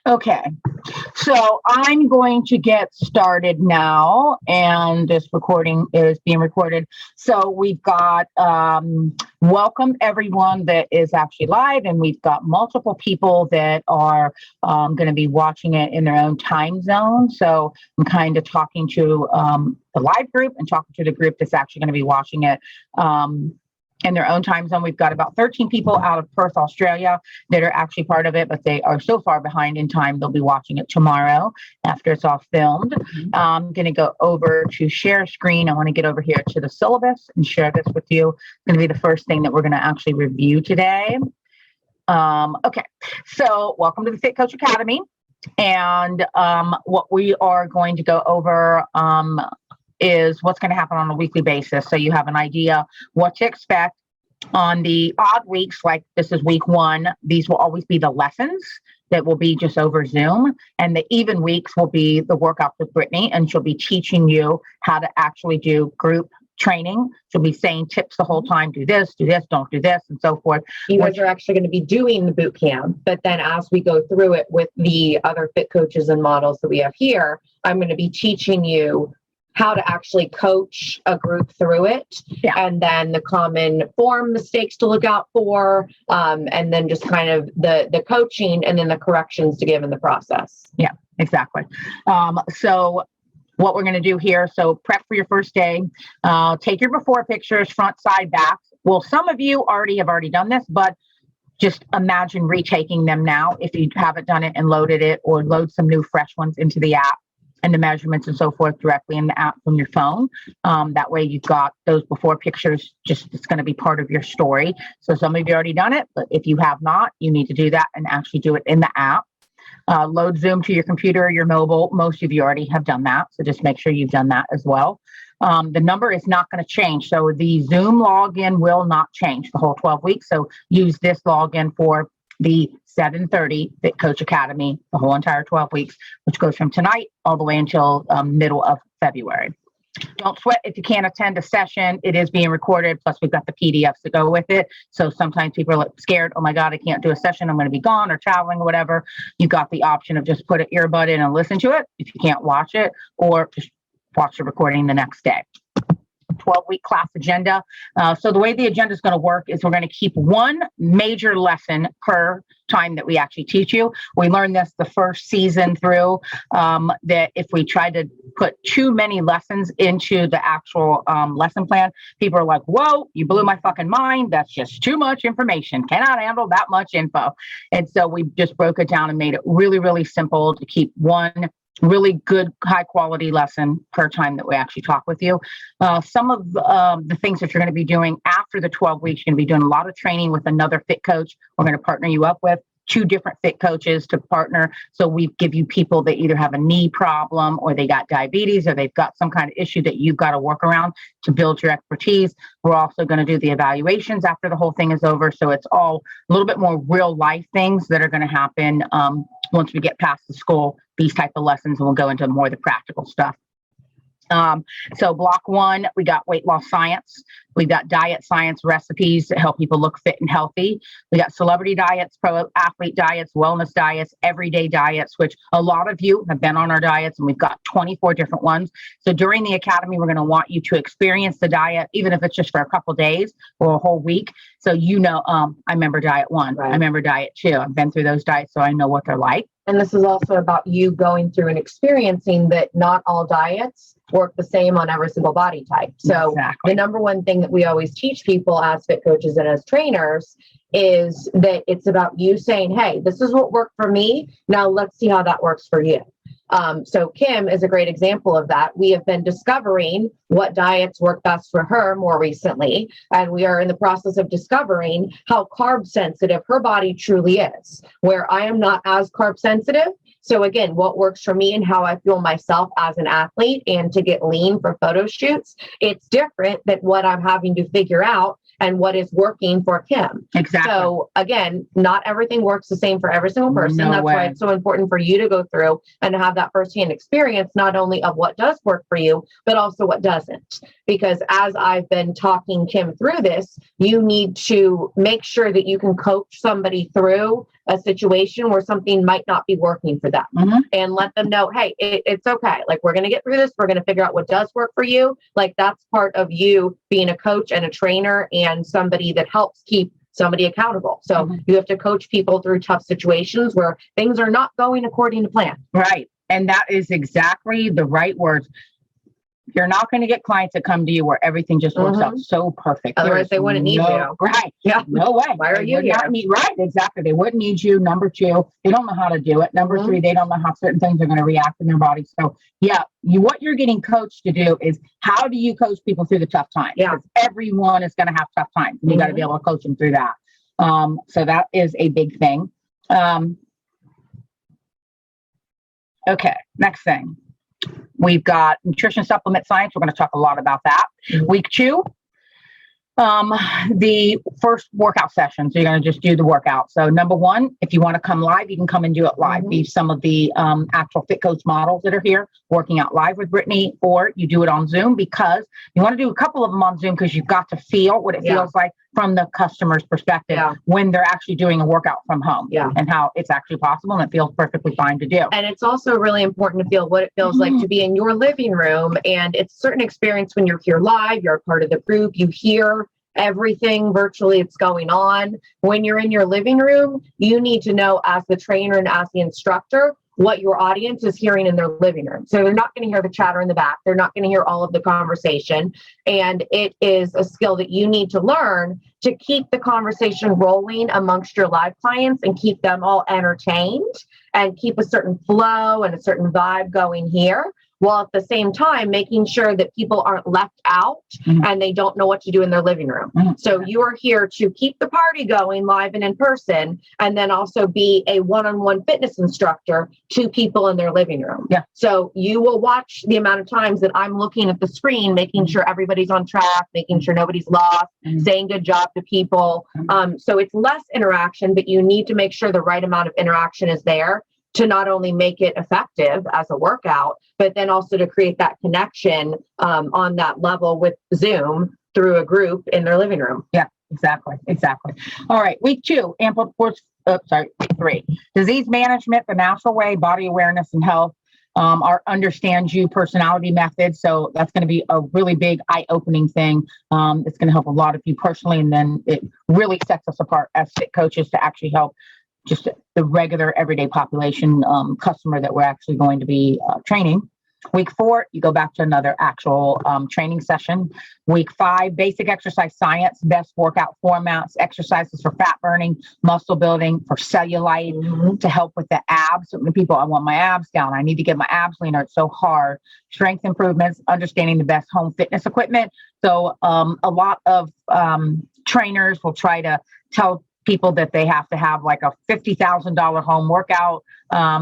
Okay, so I'm going to get started now, and this recording is being recorded. So we've got welcome everyone that is actually live, and we've got multiple people that are going to be watching it in their own time zone. So I'm kind of talking to the live group and talking to the group that's actually going to be watching it in their own time zone. We've got about 13 people out of Perth, Australia that are actually part of it, but they are so far behind in time, they'll be watching it tomorrow after it's all filmed. I'm going to go over to share screen. I want to get over here to the syllabus and share this with you. It's going to be the first thing that we're going to actually review today. Okay, so welcome to the Fit Coach Academy. And what we are going to go over is what's going to happen on a weekly basis. So you have an idea what to expect. On the odd weeks, like this is week 1, these will always be the lessons that will be just over Zoom. And the even weeks will be the workouts with Brittany, and she'll be teaching you how to actually do group training. She'll be saying tips the whole time, do this, don't do this, and so forth. You guys are actually going to be doing the boot camp, but then as we go through it with the other fit coaches and models that we have here, I'm going to be teaching you how to actually coach a group through it. Yeah. And then the common form mistakes to look out for, and then just kind of the coaching and then the corrections to give in the process. Yeah, exactly. So what we're going to do here, so prep for your first day, take your before pictures, front, side, back. Well, some of you have already done this, but just imagine retaking them now if you haven't done it and loaded it, or load some new fresh ones into the app and the measurements and so forth directly in the app from your phone. That way you've got those before pictures, it's going to be part of your story. So some of you already done it, but if you have not, you need to do that and actually do it in the app. Load Zoom to your computer or your mobile. Most of you already have done that. So just make sure you've done that as well. The number is not going to change. So the Zoom login will not change the whole 12 weeks. So use this login for the 7:30 Fit Coach Academy, the whole entire 12 weeks, which goes from tonight all the way until middle of February. Don't sweat if you can't attend a session. It is being recorded. Plus, we've got the PDFs to go with it. So sometimes people are like scared. Oh my God, I can't do a session. I'm going to be gone or traveling or whatever. You've got the option of just put an earbud in and listen to it if you can't watch it, or just watch the recording the next day. 12-week class agenda. So the way the agenda is going to work is we're going to keep one major lesson per time that we actually teach you. We learned this the first season through, that if we try to put too many lessons into the actual lesson plan, people are like, whoa, you blew my fucking mind. That's just too much information. Cannot handle that much info. And so we just broke it down and made it really, really simple to keep one really good, high quality lesson per time that we actually talk with you. Some of the things that you're going to be doing after the 12 weeks, you're going to be doing a lot of training with another fit coach. We're going to partner you up with 2 different fit coaches to partner. So we give you people that either have a knee problem, or they got diabetes, or they've got some kind of issue that you've got to work around to build your expertise. We're also going to do the evaluations after the whole thing is over. So it's all a little bit more real life things that are going to happen once we get past the school, these type of lessons, and we'll go into more of the practical stuff. So block 1, we got weight loss science. We got diet science recipes that help people look fit and healthy. We got celebrity diets, pro athlete diets, wellness diets, everyday diets, which a lot of you have been on our diets, and we've got 24 different ones. So during the academy, we're going to want you to experience the diet, even if it's just for a couple days or a whole week. So I remember diet 1, right. I remember diet 2. I've been through those diets, so I know what they're like. And this is also about you going through and experiencing that not all diets work the same on every single body type. So exactly. The number one thing that we always teach people as fit coaches and as trainers is that it's about you saying, hey, this is what worked for me. Now let's see how that works for you. So Kim is a great example of that. We have been discovering what diets work best for her more recently, and we are in the process of discovering how carb sensitive her body truly is, where I am not as carb sensitive. So again, what works for me and how I feel myself as an athlete and to get lean for photo shoots, it's different than what I'm having to figure out and what is working for Kim. Exactly. So again, not everything works the same for every single person. That's why it's so important for you to go through and to have that that firsthand experience, not only of what does work for you, but also what doesn't. Because as I've been talking Kim through this, you need to make sure that you can coach somebody through a situation where something might not be working for them, and let them know, hey, it's okay. Like, we're going to get through this. We're going to figure out what does work for you. Like, that's part of you being a coach and a trainer and somebody that helps keep somebody accountable. So you have to coach people through tough situations where things are not going according to plan. Right. And that is exactly the right words. You're not going to get clients that come to you where everything just works out so perfect. Otherwise, they wouldn't need you. Right. Yeah. No way. Why are you here? Right. Exactly. They wouldn't need you. Number two, they don't know how to do it. Number three, they don't know how certain things are going to react in their body. So yeah, what you're getting coached to do is, how do you coach people through the tough times? Yeah. Because everyone is going to have tough times. And you got to be able to coach them through that. So that is a big thing. Okay. Next thing. We've got nutrition supplement science. We're going to talk a lot about that. Week 2, the first workout session. So you're going to just do the workout. So number 1, if you want to come live, you can come and do it live. These some of the actual Fit Coach models that are here working out live with Brittany, or you do it on Zoom, because you want to do a couple of them on Zoom because you've got to feel what it feels like from the customer's perspective when they're actually doing a workout from home, and how it's actually possible and it feels perfectly fine to do. And it's also really important to feel what it feels like to be in your living room. And it's a certain experience when you're here live, you're a part of the group, you hear everything virtually it's going on. When you're in your living room, you need to know, as the trainer and as the instructor, what your audience is hearing in their living room. So they're not going to hear the chatter in the back. They're not going to hear all of the conversation. And it is a skill that you need to learn to keep the conversation rolling amongst your live clients and keep them all entertained and keep a certain flow and a certain vibe going here, while at the same time making sure that people aren't left out and they don't know what to do in their living room. So you are here to keep the party going live and in person, and then also be a one-on-one fitness instructor to people in their living room. So you will watch the amount of times that I'm looking at the screen, making sure everybody's on track, making sure nobody's lost, saying good job to people. So it's less interaction, but you need to make sure the right amount of interaction is there to not only make it effective as a workout, but then also to create that connection on that level with Zoom through a group in their living room. Yeah, exactly. All right. Week 2, week 3, disease management, the natural way, body awareness and health, our understand you personality method. So that's going to be a really big eye-opening thing. It's going to help a lot of you personally. And then it really sets us apart as fit coaches to actually help just the regular everyday population customer that we're actually going to be training. Week 4, you go back to another actual training session. Week 5, basic exercise science, best workout formats, exercises for fat burning, muscle building, for cellulite, to help with the abs. So many people, I want my abs down. I need to get my abs leaner. It's so hard. Strength improvements, understanding the best home fitness equipment. So a lot of trainers will try to tell people that they have to have like a $50,000 home workout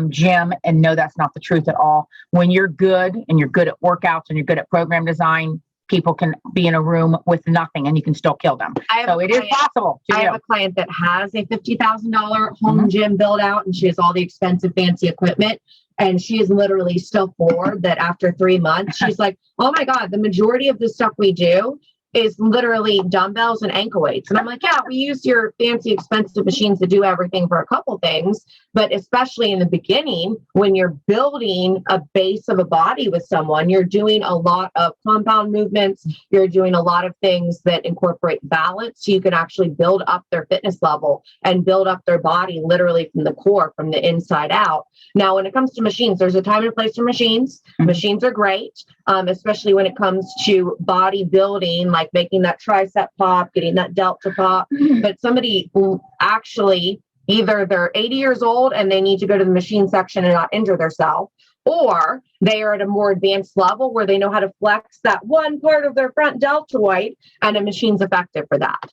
gym, and no, that's not the truth at all. When you're good and you're good at workouts and you're good at program design, people can be in a room with nothing and you can still kill them. So it is possible. I have a client that has a $50,000 home gym built out, and she has all the expensive fancy equipment. And she is literally still floored that after 3 months, she's like, oh my God, the majority of the stuff we do is literally dumbbells and ankle weights. And I'm like, yeah, we use your fancy, expensive machines to do everything for a couple things. But especially in the beginning, when you're building a base of a body with someone, you're doing a lot of compound movements. You're doing a lot of things that incorporate balance. So you can actually build up their fitness level and build up their body literally from the core, from the inside out. Now, when it comes to machines, there's a time and place for machines. Machines are great, especially when it comes to body building, like making that tricep pop, getting that delta pop. But somebody who actually, either they're 80 years old and they need to go to the machine section and not injure themselves, or they are at a more advanced level where they know how to flex that one part of their front deltoid, and a machine's effective for that.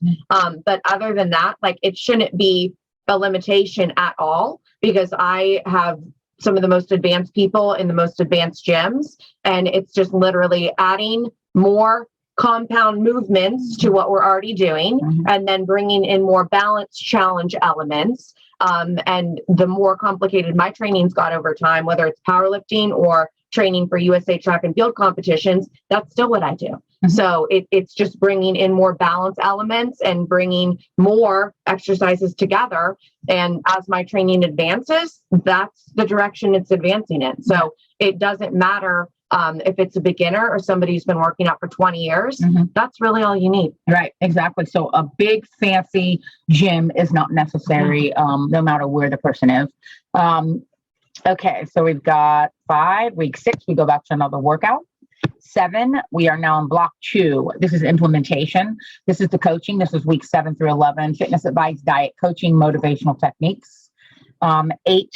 But other than that, like, it shouldn't be a limitation at all, because I have some of the most advanced people in the most advanced gyms, and it's just literally adding more compound movements to what we're already doing, and then bringing in more balance challenge elements, And the more complicated my trainings got over time, whether it's powerlifting or training for USA track and field competitions, that's still what I do. Mm-hmm. So it's just bringing in more balance elements and bringing more exercises together. And as my training advances, that's the direction it's advancing in. So it doesn't matter if it's a beginner or somebody who's been working out for 20 years, that's really all you need. Right, exactly. So a big fancy gym is not necessary, no matter where the person is. Okay, so we've got 5, week 6, we go back to another workout. 7, we are now in block 2. This is implementation. This is the coaching. This is week 7 through 11, fitness advice, diet, coaching, motivational techniques. 8,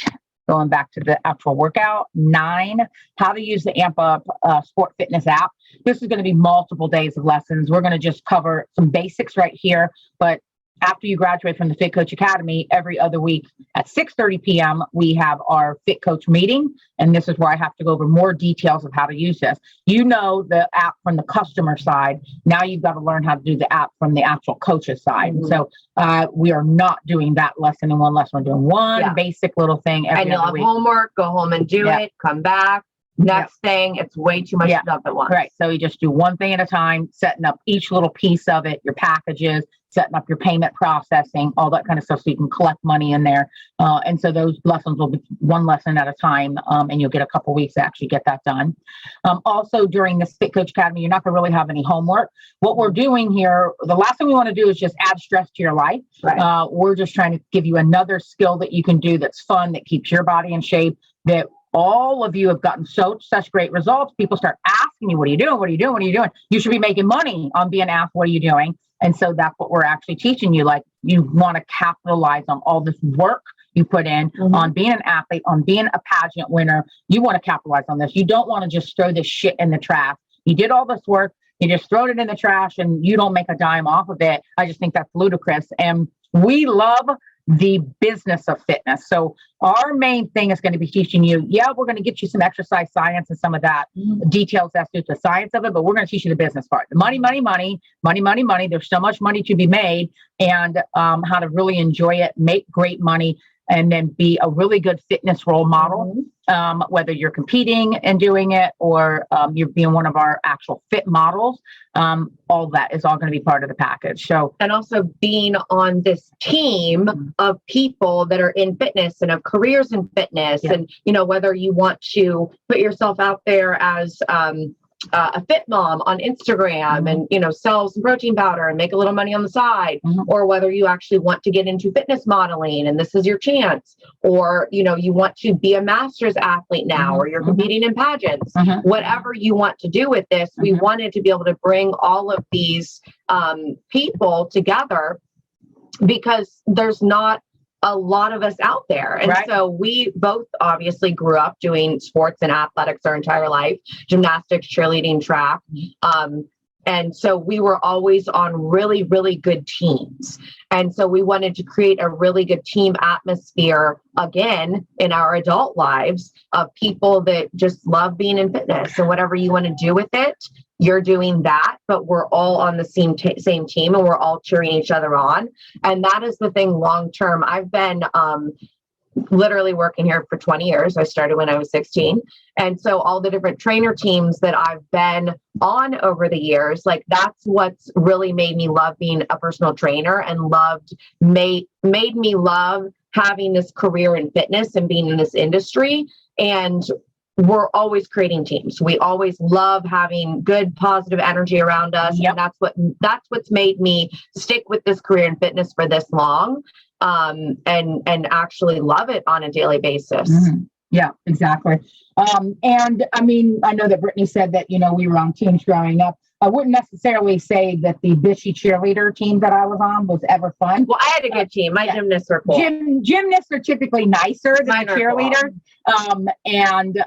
going back to the actual workout. 9, how to use the Amp Up Sport Fitness app. This is going to be multiple days of lessons. We're going to just cover some basics right here, but after you graduate from the Fit Coach Academy, every other week at 6:30 p.m., we have our Fit Coach meeting. And this is where I have to go over more details of how to use this. You know the app from the customer side. Now you've got to learn how to do the app from the actual coach's side. Mm-hmm. So we are not doing that lesson in one lesson. We're doing one basic little thing every and you'll have week. Homework, go home and do it, come back. Next thing, it's way too much to dump at once. Right. So you just do one thing at a time, setting up each little piece of it, your packages, setting up your payment processing, all that kind of stuff so you can collect money in there. And so those lessons will be one lesson at a time, and you'll get a couple weeks to actually get that done. Also, during this Fit Coach Academy, you're not going to really have any homework. What we're doing here, the last thing we want to do is just add stress to your life. Right. We're just trying to give you another skill that you can do that's fun, that keeps your body in shape, that all of you have gotten such great results. People start asking you, what are you doing? What are you doing? What are you doing? You should be making money on being asked, what are you doing? And so that's what we're actually teaching you. Like, you want to capitalize on all this work you put in on being an athlete, on being a pageant winner. You want to capitalize on this. You don't want to just throw this shit in the trash. You did all this work. You just throw it in the trash and you don't make a dime off of it. I just think that's ludicrous. And we love the business of fitness. So our main thing is going to be teaching you, we're going to get you some exercise science and some of that details as to the science of it, but we're going to teach you the business part. The money. There's so much money to be made, and how to really enjoy it, make great money, and then be a really good fitness role model, whether you're competing and doing it or you're being one of our actual fit models. All that is all going to be part of the package. So, and also being on this team of people that are in fitness and have careers in fitness, and whether you want to put yourself out there as a fit mom on Instagram and, sell some protein powder and make a little money on the side, or whether you actually want to get into fitness modeling and this is your chance, or, you want to be a master's athlete now, or you're competing in pageants, whatever you want to do with this, we wanted to be able to bring all of these people together, because there's not a lot of us out there. And so we both obviously grew up doing sports and athletics our entire life, gymnastics, cheerleading, track. And so we were always on really, really good teams. And so we wanted to create a really good team atmosphere again in our adult lives of people that just love being in fitness. So whatever you want to do with it, you're doing that, but we're all on the same team and we're all cheering each other on. And that is the thing long-term. I've been literally working here for 20 years. I started when I was 16. And so all the different trainer teams that I've been on over the years, like that's what's really made me love being a personal trainer and made me love having this career in fitness and being in this industry. And we're always creating teams. We always love having good, positive energy around us. And that's what's made me stick with this career in fitness for this long, and actually love it on a daily basis. Yeah, exactly. And I mean, I know that Brittany said that, we were on teams growing up. I wouldn't necessarily say that the bitchy cheerleader team that I was on was ever fun. Well, I had a good team. My gymnasts were cool. Gymnasts are typically nicer than a cheerleader. Cool. And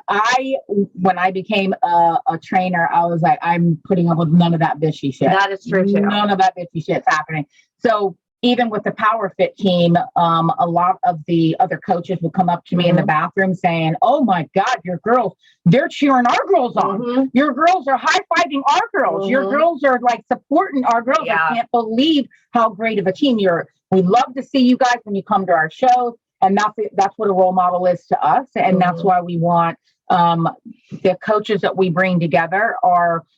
when I became a trainer, I was like, I'm putting up with none of that bitchy shit. That is true too. None of that bitchy shit's happening. So even with the Power Fit team, a lot of the other coaches would come up to me in the bathroom saying, oh my God, your girls, they're cheering our girls on. Your girls are high-fiving our girls. Your girls are like supporting our girls. I can't believe how great of a team you're. We love to see you guys when you come to our shows. And that's what a role model is to us. And that's why we want the coaches that we bring together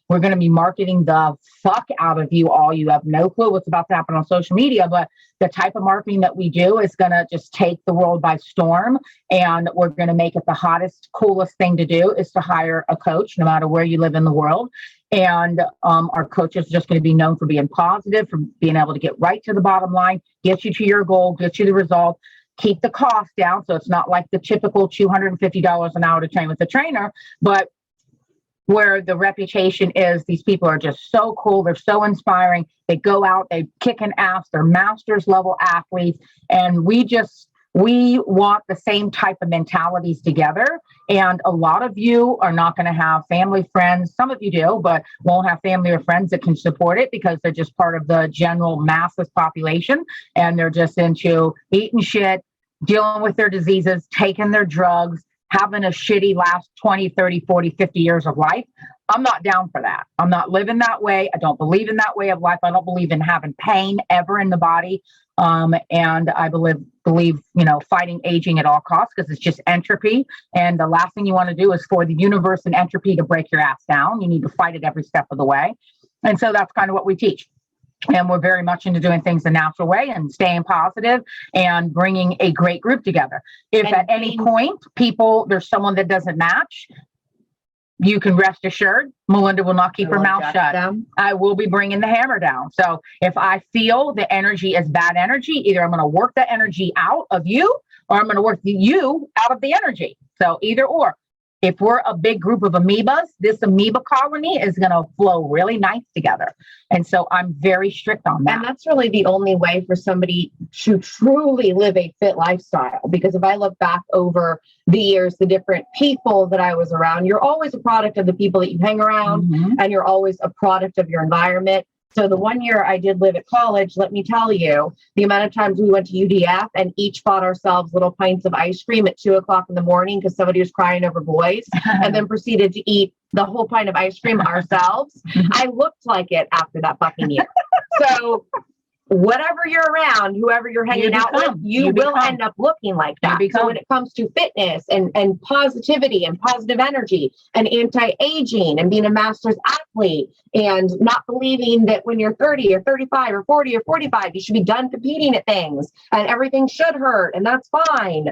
we're going to be marketing the fuck out of you all. You have no clue what's about to happen on social media, but the type of marketing that we do is going to just take the world by storm. And we're going to make it the hottest, coolest thing to do is to hire a coach, no matter where you live in the world. And our coach is just going to be known for being positive, for being able to get right to the bottom line, get you to your goal, get you the result, keep the cost down. So it's not like the typical $250 an hour to train with a trainer, but where the reputation is these people are just so cool. They're so inspiring. They go out, they kick an ass. They're masters level athletes. And we want the same type of mentalities together. And a lot of you are not going to have family, friends. Some of you do, but won't have family or friends that can support it because they're just part of the general masses population. And they're just into eating shit, dealing with their diseases, taking their drugs, having a shitty last 20, 30, 40, 50 years of life. I'm not down for that. I'm not living that way. I don't believe in that way of life. I don't believe in having pain ever in the body. And I believe, fighting aging at all costs because it's just entropy. And the last thing you want to do is for the universe and entropy to break your ass down. You need to fight it every step of the way. And so that's kind of what we teach. And we're very much into doing things the natural way and staying positive and bringing a great group together. If at any point there's someone that doesn't match, you can rest assured, Melinda will not keep her mouth shut. I will be bringing the hammer down. So if I feel the energy is bad energy, either I'm going to work the energy out of you or I'm going to work you out of the energy. So either or. If we're a big group of amoebas, this amoeba colony is going to flow really nice together. And so I'm very strict on that. And that's really the only way for somebody to truly live a fit lifestyle. Because if I look back over the years, the different people that I was around, you're always a product of the people that you hang around, and you're always a product of your environment. So the 1 year I did live at college, let me tell you, the amount of times we went to UDF and each bought ourselves little pints of ice cream at 2:00 in the morning because somebody was crying over boys and then proceeded to eat the whole pint of ice cream ourselves. I looked like it after that fucking year. So whatever you're around, whoever you're hanging out with, you will end up looking like that. So when it comes to fitness and positivity and positive energy and anti-aging and being a master's athlete and not believing that when you're 30 or 35 or 40 or 45, you should be done competing at things and everything should hurt and that's fine.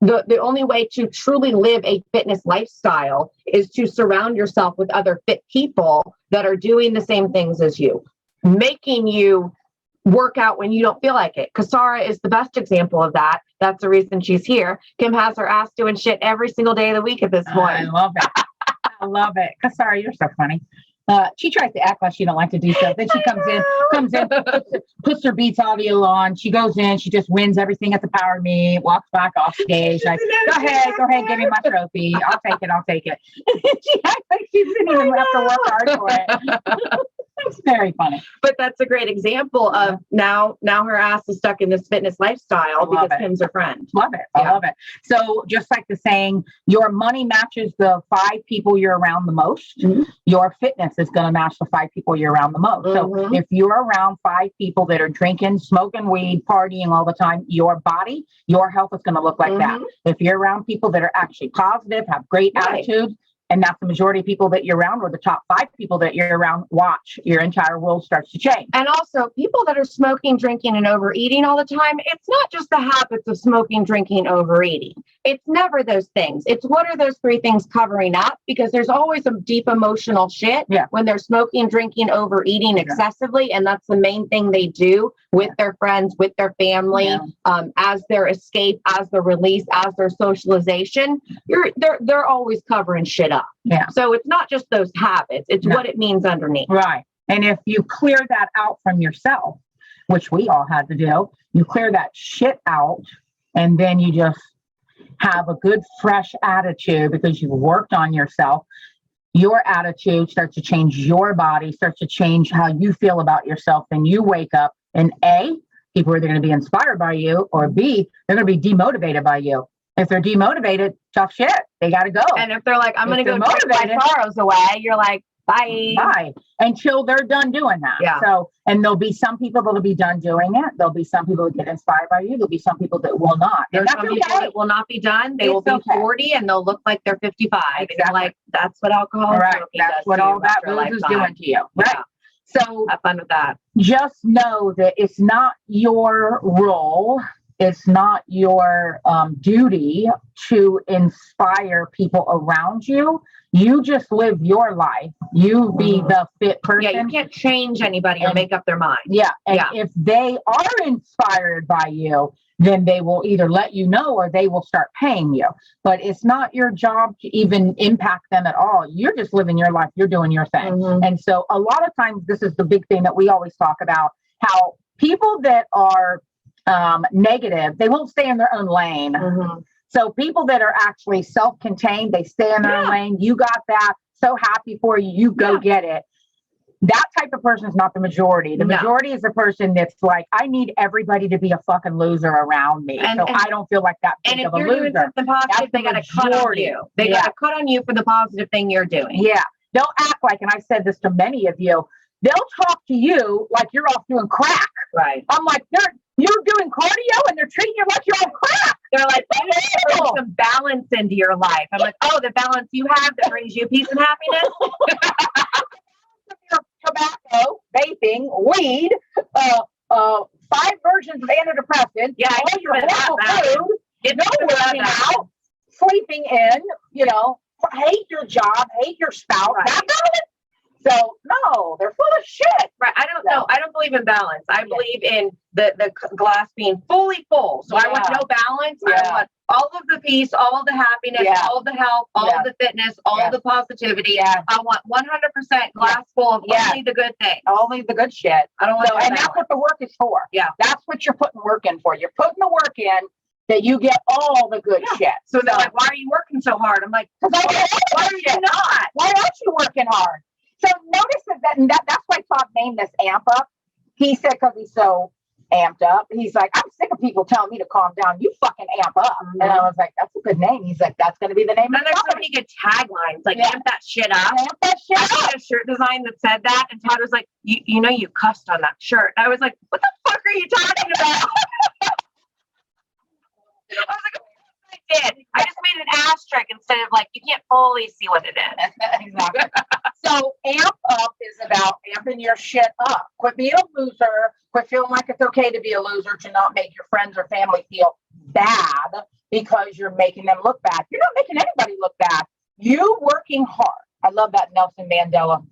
The only way to truly live a fitness lifestyle is to surround yourself with other fit people that are doing the same things as you, making you work out when you don't feel like it. Kasara is the best example of that. That's the reason she's here. Kim has her ass doing shit every single day of the week at this point. I love it. I love it. Kasara, you're so funny. She tries to act like she don't like to do stuff. Then she comes in, puts her Beats audio on. She goes in, she just wins everything at the Power Meet, walks back off stage. Like, go ahead, give me my trophy. I'll take it. She acts like she didn't even have to work hard for it. It's very funny. But that's a great example of now her ass is stuck in this fitness lifestyle because Kim's her friend. Love it. I love it. So just like the saying, your money matches the 5 people you're around the most. Your fitness is going to match the 5 people you're around the most. So if you're around 5 people that are drinking, smoking weed, partying all the time, your body, your health is going to look like that. If you're around people that are actually positive, have great attitudes, and that's the majority of people that you're around, or the top 5 people that you're around, watch, your entire world starts to change. And also people that are smoking, drinking, and overeating all the time, it's not just the habits of smoking, drinking, overeating. It's never those things. It's what are those 3 things covering up? Because there's always some deep emotional shit when they're smoking, drinking, overeating excessively. And that's the main thing they do with their friends, with their family, as their escape, as their release, as their socialization. They're always covering shit up. Yeah. So it's not just those habits, it's what it means underneath. Right. And if you clear that out from yourself, which we all had to do, you clear that shit out and then you just have a good, fresh attitude because you've worked on yourself. Your attitude starts to change your body, starts to change how you feel about yourself. And you wake up and A, people are either going to be inspired by you, or B, they're going to be demotivated by you. If they're demotivated, tough shit. They got to go. And if they're like, I'm going to go drink my sorrows away, you're like, Bye. Until they're done doing that. Yeah. So, and there'll be some people that'll be done doing it. There'll be some people that get inspired by you. There'll be some people that will not. There's some people that will not be done. They will be 40 and they'll look like they're 55. Exactly. And you're like, that's what alcohol is. Right. That's what all that booze is doing to you. Right. Yeah. So have fun with that. Just know that it's not your role. It's not your duty to inspire people around you. You just live your life. You be the fit person. Yeah, you can't change anybody or make up their mind. Yeah. And if they are inspired by you, then they will either let you know or they will start paying you. But it's not your job to even impact them at all. You're just living your life. You're doing your thing. Mm-hmm. And so a lot of times, this is the big thing that we always talk about, how people that are negative, they won't stay in their own lane. Mm-hmm. So people that are actually self-contained, they stay in their own lane. You got that. So happy for you. You go get it. That type of person is not the majority. The majority is the person that's like, I need everybody to be a fucking loser around me. And I don't feel like that big of a loser. And if you're doing something positive, they got to cut on you. They got to cut on you for the positive thing you're doing. Yeah. They'll act like, and I've said this to many of you, they'll talk to you like you're off doing crack. Right. I'm like, you're doing cardio and they're treating you like you're on crack. They're like, bring some balance into your life. I'm like, oh, the balance you have that brings you peace and happiness. Tobacco, vaping, weed, 5 versions of antidepressants. Yeah, all your horrible food, no working out, sleeping in, hate your job, hate your spouse. Right. That balance. So no, they're full of shit. Right. I don't know. I don't believe in balance. I believe in the glass being fully full. So I want no balance. I want all of the peace, all of the happiness, all of the health, all of the fitness, all of the positivity. I want 100% glass full of only the good things. Only the good shit. I don't want and that's what the work is for. Yeah. That's what you're putting work in for. You're putting the work in that you get all the good shit. So they're like, why are you working so hard? I'm like, because why are you not? Why aren't you working hard? So notice that's why Todd named this Amp Up. He said, because he's so amped up, he's like, I'm sick of people telling me to calm down. You fucking amp up. Mm-hmm. And I was like, that's a good name. He's like, that's going to be the name. And there's so many good taglines, like amp that shit up. Amp that shit up. I had a shirt design that said that, and Todd was like, you know, you cussed on that shirt. And I was like, what the fuck are you talking about? I was like, I did. I just made an asterisk instead of like, you can't fully see what it is. Exactly. So amp up is about amping your shit up. Quit being a loser. Quit feeling like it's okay to be a loser, to not make your friends or family feel bad because you're making them look bad. You're not making anybody look bad. You working hard. I love that Nelson Mandela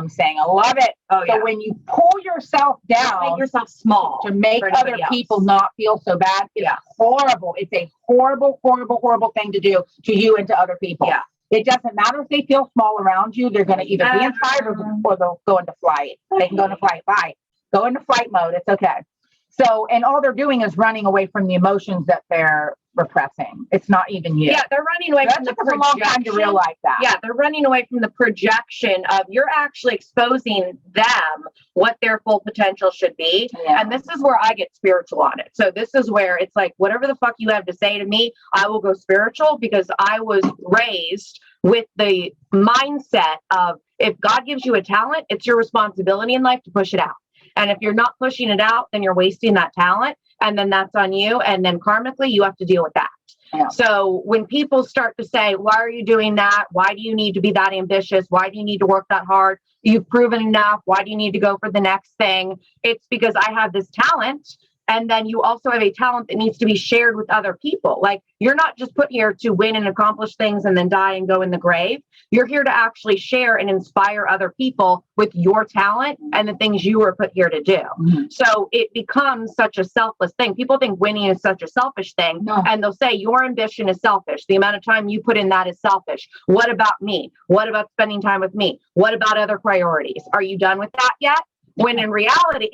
saying. I love it. Oh, yeah. So when you pull yourself down, make yourself small to make other people not feel so bad, it's horrible. It's a horrible, horrible, horrible thing to do to you and to other people. Yeah. It doesn't matter if they feel small around you. They're going to either be inspired or they'll go into flight. They can go into flight. Bye. Go into flight mode. It's okay. So, and all they're doing is running away from the emotions that they're repressing. It's not even you. Yeah, they're running away from the projection. That's a long time to realize that. Yeah, they're running away from the projection of you're actually exposing them what their full potential should be. Yeah. And this is where I get spiritual on it. So this is where it's like, whatever the fuck you have to say to me, I will go spiritual, because I was raised with the mindset of, if God gives you a talent, it's your responsibility in life to push it out. And if you're not pushing it out, then you're wasting that talent. And then that's on you. And then karmically, you have to deal with that. Yeah. So when people start to say, why are you doing that? Why do you need to be that ambitious? Why do you need to work that hard? You've proven enough. Why do you need to go for the next thing? It's because I have this talent. And then you also have a talent that needs to be shared with other people. Like, you're not just put here to win and accomplish things and then die and go in the grave. You're here to actually share and inspire other people with your talent and the things you were put here to do. Mm-hmm. So it becomes such a selfless thing. People think winning is such a selfish thing. No. And they'll say your ambition is selfish. The amount of time you put in that is selfish. What about me? What about spending time with me? What about other priorities? Are you done with that yet? When in reality...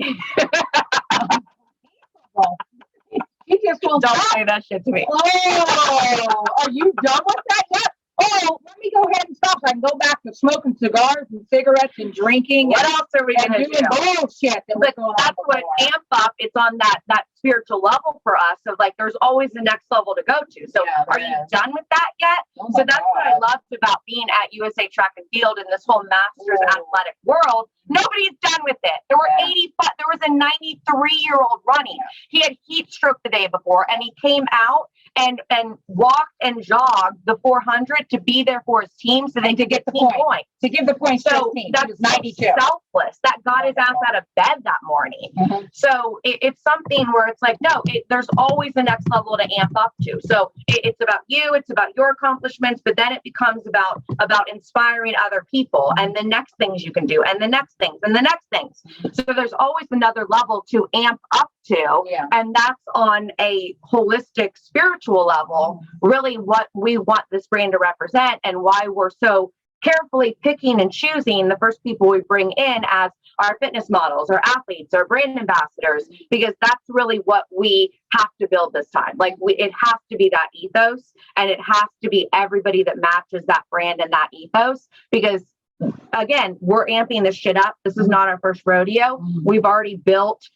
He just don't say that shit to me. Oh, are you done with that yet? Oh, let me go ahead and stop I can go back to smoking cigars and cigarettes and drinking. What else are we going to do? Bullshit that But that's what amp up. It's on that spiritual level for us. So like, there's always the next level to go to. So are you done with that yet? So that's what I loved about being at USA Track and Field in this whole masters athletic world. Nobody's done with it. There were 80, but there was a 93-year-old running. He had heat stroke the day before, and he came out and walked and jogged the 400 to be there for his team so they could get the point. To give the points to his team. That's 92. Selfless. That got his ass out of bed that morning. Mm-hmm. So it's something where it's like, no, there's always the next level to amp up to. So it's about you, it's about your accomplishments, but then it becomes about inspiring other people and the next things you can do and the next things and the next things. So there's always another level to amp up to. Yeah. And that's on a holistic spiritual level, really what we want this brand to represent and why we're so carefully picking and choosing the first people we bring in as our fitness models or athletes or brand ambassadors, because that's really what we have to build this time. Like it has to be that ethos, and it has to be everybody that matches that brand and that ethos, because again, we're amping this shit up. This is not our first rodeo. We've already built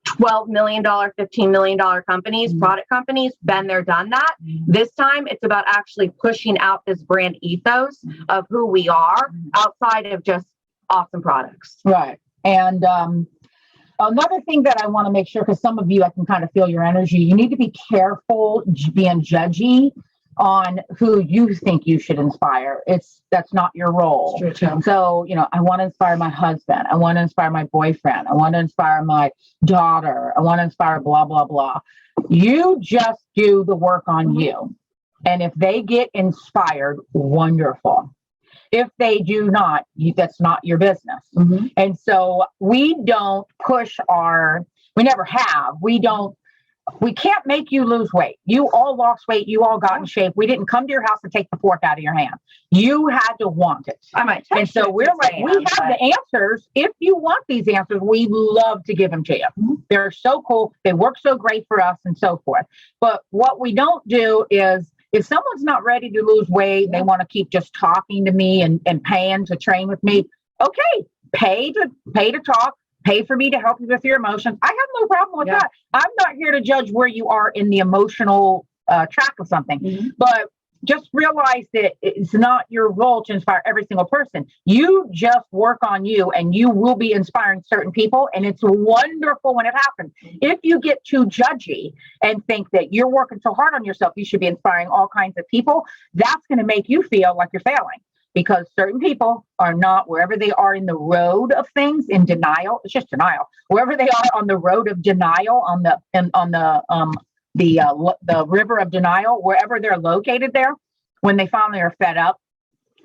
$12 million, $15 million companies, product companies, been there, done that. This time it's about actually pushing out this brand ethos of who we are outside of just awesome products. Right. And another thing that I want to make sure, because some of you, I can kind of feel your energy, you need to be careful being judgy on who you think you should inspire. That's not your role. True. So, I want to inspire my husband. I want to inspire my boyfriend. I want to inspire my daughter. I want to inspire blah, blah, blah. You just do the work on you. And if they get inspired, wonderful. If they do not, that's not your business. Mm-hmm. And so we don't push we never have. We can't make you lose weight. You all lost weight. You all got in shape. We didn't come to your house and take the fork out of your hand. You had to want it. I might. And so we're like, we have the answers. If you want these answers, we love to give them to you. Mm-hmm. They're so cool. They work so great for us and so forth. But what we don't do is, if someone's not ready to lose weight, they want to keep just talking to me and paying to train with me. Okay, pay to talk. Pay for me to help you with your emotions. I have no problem with that. I'm not here to judge where you are in the emotional track of something, but just realize that it's not your role to inspire every single person. You just work on you, and you will be inspiring certain people. And it's wonderful when it happens. If you get too judgy and think that you're working so hard on yourself, you should be inspiring all kinds of people, that's going to make you feel like you're failing. Because certain people are not, wherever they are in the road of things, in denial. It's just denial. Wherever they are on the road of denial, on the river of denial, wherever they're located there, when they finally are fed up,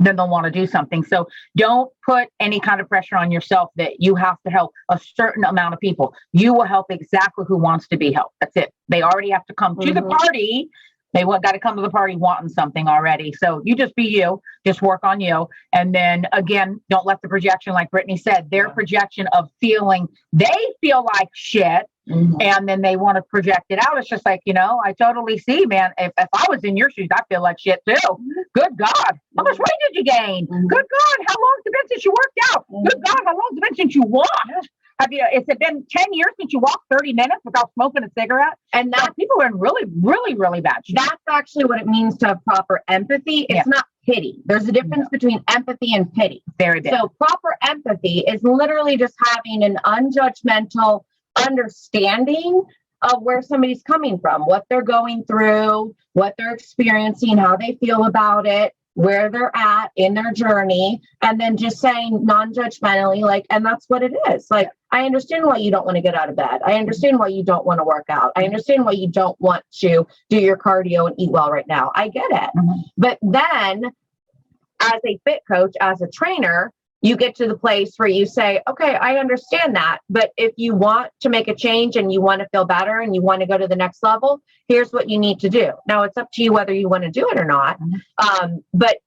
then they'll want to do something. So don't put any kind of pressure on yourself that you have to help a certain amount of people. You will help exactly who wants to be helped. That's it. They already have to come to the party. They got to come to the party wanting something already. So you just be you, just work on you. And then again, don't let the projection, like Brittany said, their projection of feeling, they feel like shit. And then they want to project it out. It's just like, I totally see, man. If I was in your shoes, I feel like shit too. Good God. How much weight did you gain? Good God. How long's it been since you worked out? Good God. How long's it been since you walked? Has it been 10 years since you walked 30 minutes without smoking a cigarette? And that people are in really, really, really bad shape. That's actually what it means to have proper empathy. It's not pity. There's a difference between empathy and pity. Very big. So proper empathy is literally just having an unjudgmental understanding of where somebody's coming from, what they're going through, what they're experiencing, how they feel about it, where they're at in their journey, and then just saying non-judgmentally, and that's what it is. I understand why you don't want to get out of bed. I understand why you don't want to work out. I understand why you don't want to do your cardio and eat well right now. I get it. But then as a fit coach, as a trainer, you get to the place where you say, okay, I understand that. But if you want to make a change and you want to feel better and you want to go to the next level, here's what you need to do. Now it's up to you whether you want to do it or not. But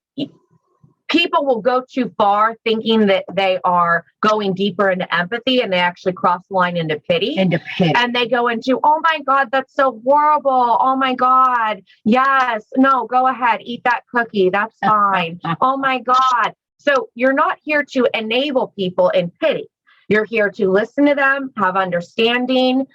people will go too far thinking that they are going deeper into empathy, and they actually cross the line into pity. And they go into, oh my God, that's so horrible. Oh my God. Yes. No, go ahead. Eat that cookie. That's fine. Oh my God. So you're not here to enable people in pity. You're here to listen to them, have understanding,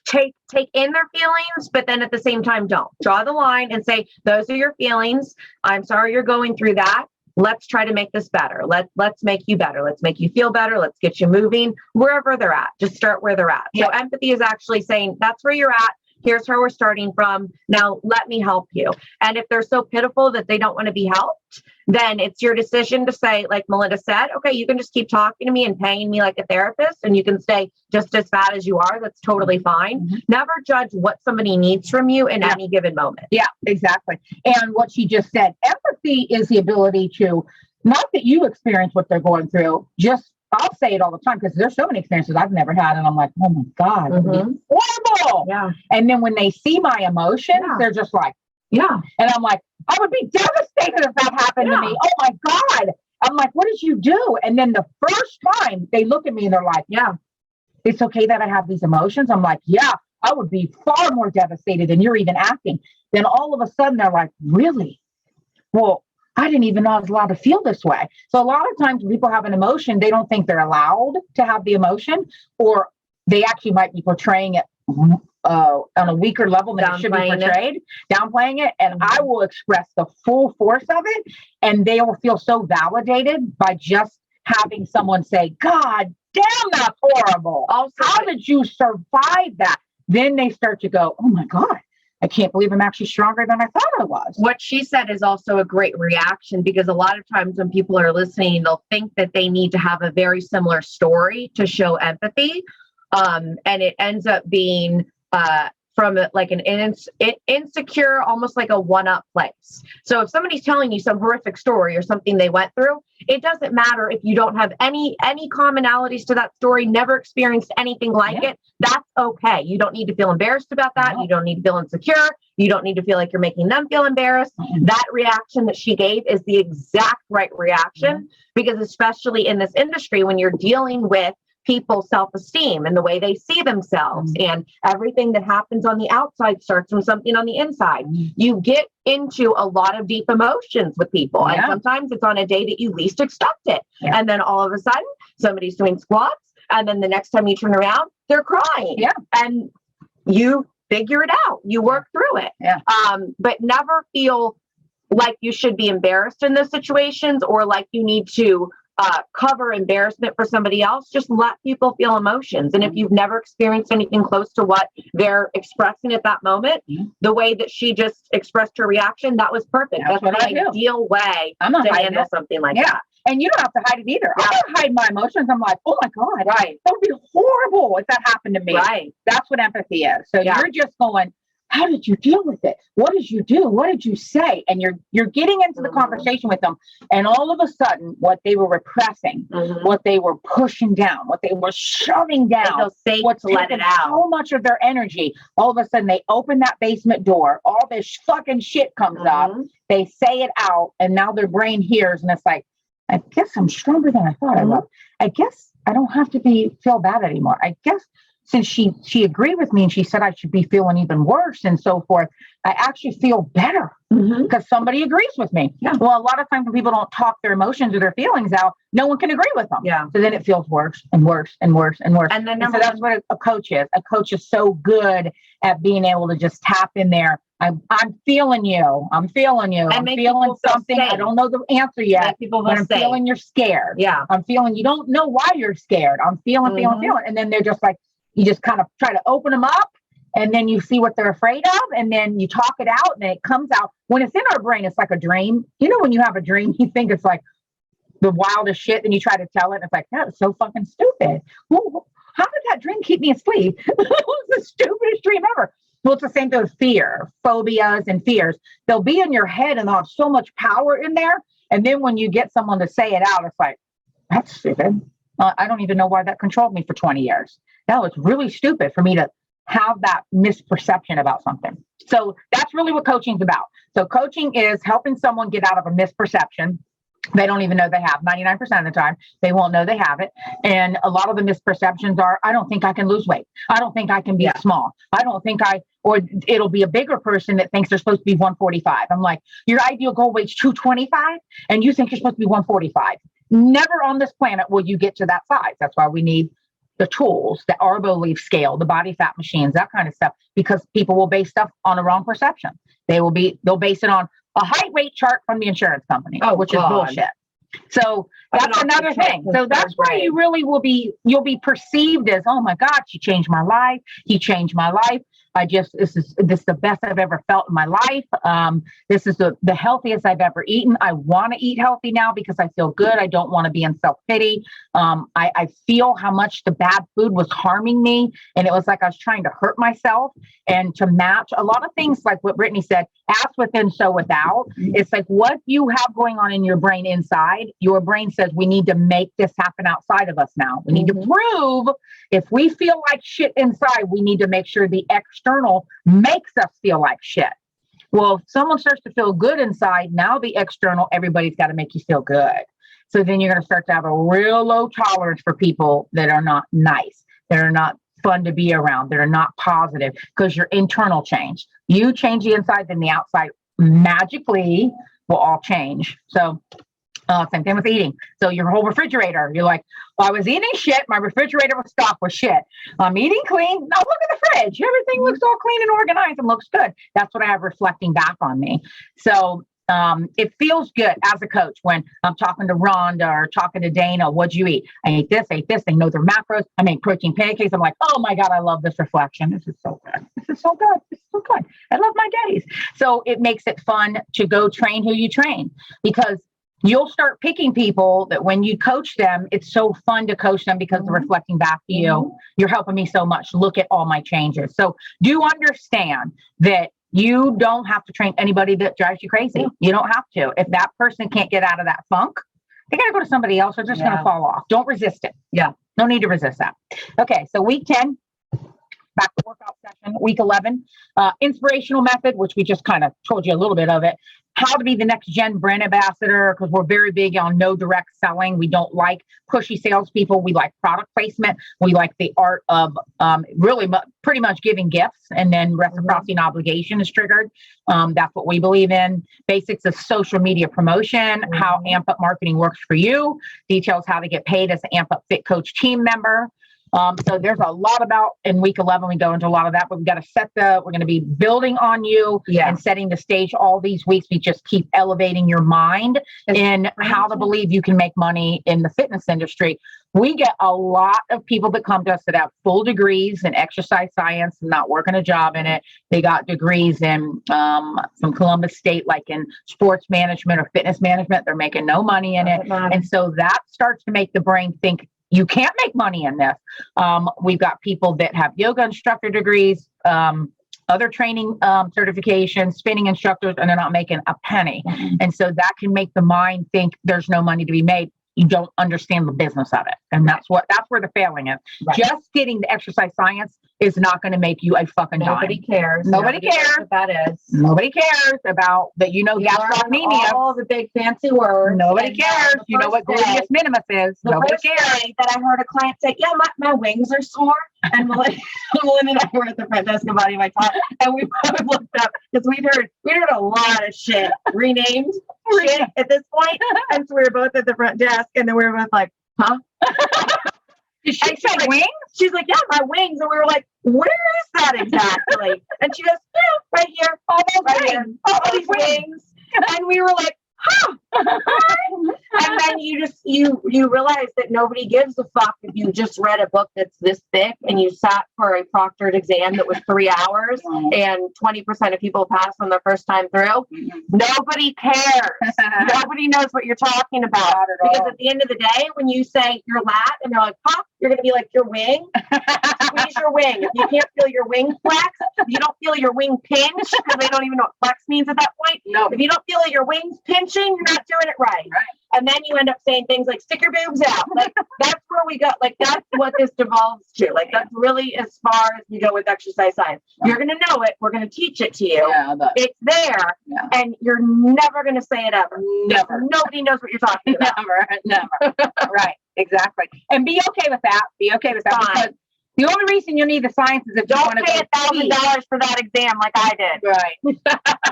take in their feelings, but then at the same time, don't draw the line and say, those are your feelings. I'm sorry you're going through that. Let's try to make this better. Let's make you better. Let's make you feel better. Let's get you moving wherever they're at. Just start where they're at. So empathy is actually saying, that's where you're at. Here's where we're starting from. Now let me help you. And if they're so pitiful that they don't want to be helped, then it's your decision to say, like Melinda said, okay, you can just keep talking to me and paying me like a therapist, and you can stay just as fat as you are. That's totally fine. Mm-hmm. Never judge what somebody needs from you in any given moment. Yeah, exactly. And what she just said, empathy is the ability to, not that you experience what they're going through, just I'll say it all the time because there's so many experiences I've never had. And I'm like, oh my God, horrible. Yeah. And then when they see my emotions, they're just like, yeah. And I'm like, I would be devastated if that happened to me. Oh my God. I'm like, what did you do? And then the first time they look at me and they're like, yeah, it's okay that I have these emotions. I'm like, yeah, I would be far more devastated than you're even acting. Then all of a sudden they're like, really? Well, I didn't even know I was allowed to feel this way. So a lot of times when people have an emotion, they don't think they're allowed to have the emotion, or they actually might be portraying it on a weaker level than it should be portrayed, downplaying it. And I will express the full force of it, and they will feel so validated by just having someone say, God damn, that's horrible. Also, how did you survive that? Then they start to go, oh my God, I can't believe I'm actually stronger than I thought I was. What she said is also a great reaction, because a lot of times when people are listening, they'll think that they need to have a very similar story to show empathy. And it ends up being from like an insecure, almost like a one-up place. So if somebody's telling you some horrific story or something they went through, it doesn't matter if you don't have any commonalities to that story, never experienced anything like it. That's okay. You don't need to feel embarrassed about that. No. You don't need to feel insecure. You don't need to feel like you're making them feel embarrassed. Mm-hmm. That reaction that she gave is the exact right reaction, because especially in this industry, when you're dealing with people's self-esteem and the way they see themselves, and everything that happens on the outside starts from something on the inside. You get into a lot of deep emotions with people, and sometimes it's on a day that you least expect it. And then all of a sudden somebody's doing squats, and then the next time you turn around, they're crying. And you figure it out. You work through it. But never feel like you should be embarrassed in those situations, or like you need to cover embarrassment for somebody else. Just let people feel emotions. And if you've never experienced anything close to what they're expressing at that moment, the way that she just expressed her reaction, that was perfect. That's an ideal way to handle something like that. And you don't have to hide it either. I don't hide my emotions. I'm like, oh my God, that would be horrible if that happened to me. That's what empathy is. So you're just going, how did you deal with it? What did you do? What did you say? And you're getting into the conversation with them. And all of a sudden, what they were repressing, what they were pushing down, what they were shoving down, what's let it out, so much of their energy, all of a sudden they open that basement door, all this fucking shit comes up, they say it out, and now their brain hears, and it's like, I guess I'm stronger than I thought I was. I guess I don't have to feel bad anymore. I guess since she agreed with me and she said I should be feeling even worse and so forth, I actually feel better because somebody agrees with me. Well, a lot of times when people don't talk their emotions or their feelings out, no one can agree with them. So then it feels worse and worse and worse and worse. And then so that's what a coach is. A coach is so good at being able to just tap in there. I'm feeling you. I'm feeling you. I'm feeling something. I don't know the answer yet, but I'm feeling you're scared. I'm feeling you don't know why you're scared. I'm feeling. And then they're just like, you just kind of try to open them up, and then you see what they're afraid of, and then you talk it out, and it comes out. When it's in our brain, it's like a dream. You know, when you have a dream, you think it's like the wildest shit, and you try to tell it, and it's like, that is so fucking stupid. Well, how did that dream keep me asleep? It was the stupidest dream ever. Well, it's the same thing with fear, phobias and fears. They'll be in your head, and they'll have so much power in there. And then when you get someone to say it out, it's like, that's stupid. I don't even know why that controlled me for 20 years. That was really stupid for me to have that misperception about something. So that's really what coaching is about. So coaching is helping someone get out of a misperception they don't even know they have. 99% of the time, they won't know they have it. And a lot of the misperceptions are, I don't think I can lose weight. I don't think I can be small. I don't think or it'll be a bigger person that thinks they're supposed to be 145. I'm like, your ideal goal weight's 225 and you think you're supposed to be 145. Never on this planet will you get to that size. That's why we need the tools, the Arbo leaf scale, the body fat machines, that kind of stuff, because people will base stuff on a wrong perception. They'll base it on a height weight chart from the insurance company, which is bullshit. So that's another thing. So that's where you really you'll be perceived as, oh my God, she changed my life. He changed my life. This is the best I've ever felt in my life. This is the healthiest I've ever eaten. I want to eat healthy now because I feel good. I don't want to be in self-pity. I feel how much the bad food was harming me. And it was like I was trying to hurt myself, and to match a lot of things like what Brittany said, ask within, so without. It's like what you have going on in your brain inside. Your brain says we need to make this happen outside of us now. We need to prove if we feel like shit inside, we need to make sure the external makes us feel like shit. Well, if someone starts to feel good inside, now the external, everybody's got to make you feel good. So then you're going to start to have a real low tolerance for people that are not nice, that are not fun to be around, that are not positive, because your internal change. You change the inside, then the outside magically will all change. So same thing with eating. So your whole refrigerator, you're like, well, I was eating shit. My refrigerator was stocked with shit. I'm eating clean. Now look at the fridge. Everything looks all clean and organized and looks good. That's what I have reflecting back on me. So it feels good as a coach when I'm talking to Rhonda or talking to Dana. What'd you eat? I ate this. They know their macros. I made protein pancakes. I'm like, oh my God, I love this reflection. This is so good. This is so good. This is so good. I love my days. So it makes it fun to go train who you train, because you'll start picking people that when you coach them, it's so fun to coach them because they're reflecting back to you. You're helping me so much. Look at all my changes. So do understand that you don't have to train anybody that drives you crazy. You don't have to. If that person can't get out of that funk, they got to go to somebody else. They're just going to fall off. Don't resist it. Yeah. No need to resist that. Okay. So week 10, back to workout session. Week 11, inspirational method, which we just kind of told you a little bit of it. How to be the next gen brand ambassador, because we're very big on no direct selling. We don't like pushy salespeople. We like product placement. We like the art of pretty much giving gifts, and then reciprocity and obligation is triggered. That's what we believe in. Basics of social media promotion, how Amp Up marketing works for you, details how to get paid as an Amp Up Fit Coach team member. So there's a lot about, in week 11, we go into a lot of that, but we've got to we're going to be building on you and setting the stage all these weeks. We just keep elevating your mind in how to believe you can make money in the fitness industry. We get a lot of people that come to us that have full degrees in exercise science and not working a job in it. They got degrees in from Columbus State, like in sports management or fitness management. They're making no money in it. And so that starts to make the brain think, you can't make money in this. We've got people that have yoga instructor degrees, other training certifications, spinning instructors, and they're not making a penny. And so that can make the mind think there's no money to be made. You don't understand the business of it. And that's where the failing is. Just getting the exercise science is not going to make you a fucking Nobody dime. cares. Nobody cares what that is. Nobody cares about that. Gastrocnemia. All the big fancy words. Nobody cares. You know what gluteus minimus is. Nobody cares. That I heard a client say, yeah, my wings are sore. And Melinda and I were at the front desk of Body My Talk, and we both looked up because we'd heard a lot of shit renamed shit at this point. And so we were both at the front desk, and then we were both like, huh? Did she say like, wings? She's like, yeah, my wings. And we were like, where is that exactly? And she goes, yeah, right here. All these wings. And we were like, huh. And then you realize that nobody gives a fuck if you just read a book that's this thick and you sat for a proctored exam that was 3 hours and 20% of people pass on their first time through. Nobody cares. Nobody knows what you're talking about. Because at the end of the day, when you say your lat and they're like, huh, you're going to be like, your wing? Squeeze your wing. If you can't feel your wing flex, if you don't feel your wing pinch, because they don't even know what flex means at that point. No. If you don't feel your wings pinching, you're not doing it right. And then you end up saying things like stick your boobs out. Like that's where we go. Like that's what this devolves to. Like that's really as far as we go with exercise science. You're going to know it. We're going to teach it to you. It's there. And you're never going to say it ever. Never. Nobody knows what you're talking about. Never. Right. Exactly. And be okay with that. Be okay with that. Because the only reason you need the science is if you want to pay $1,000 for that exam like I did. Right.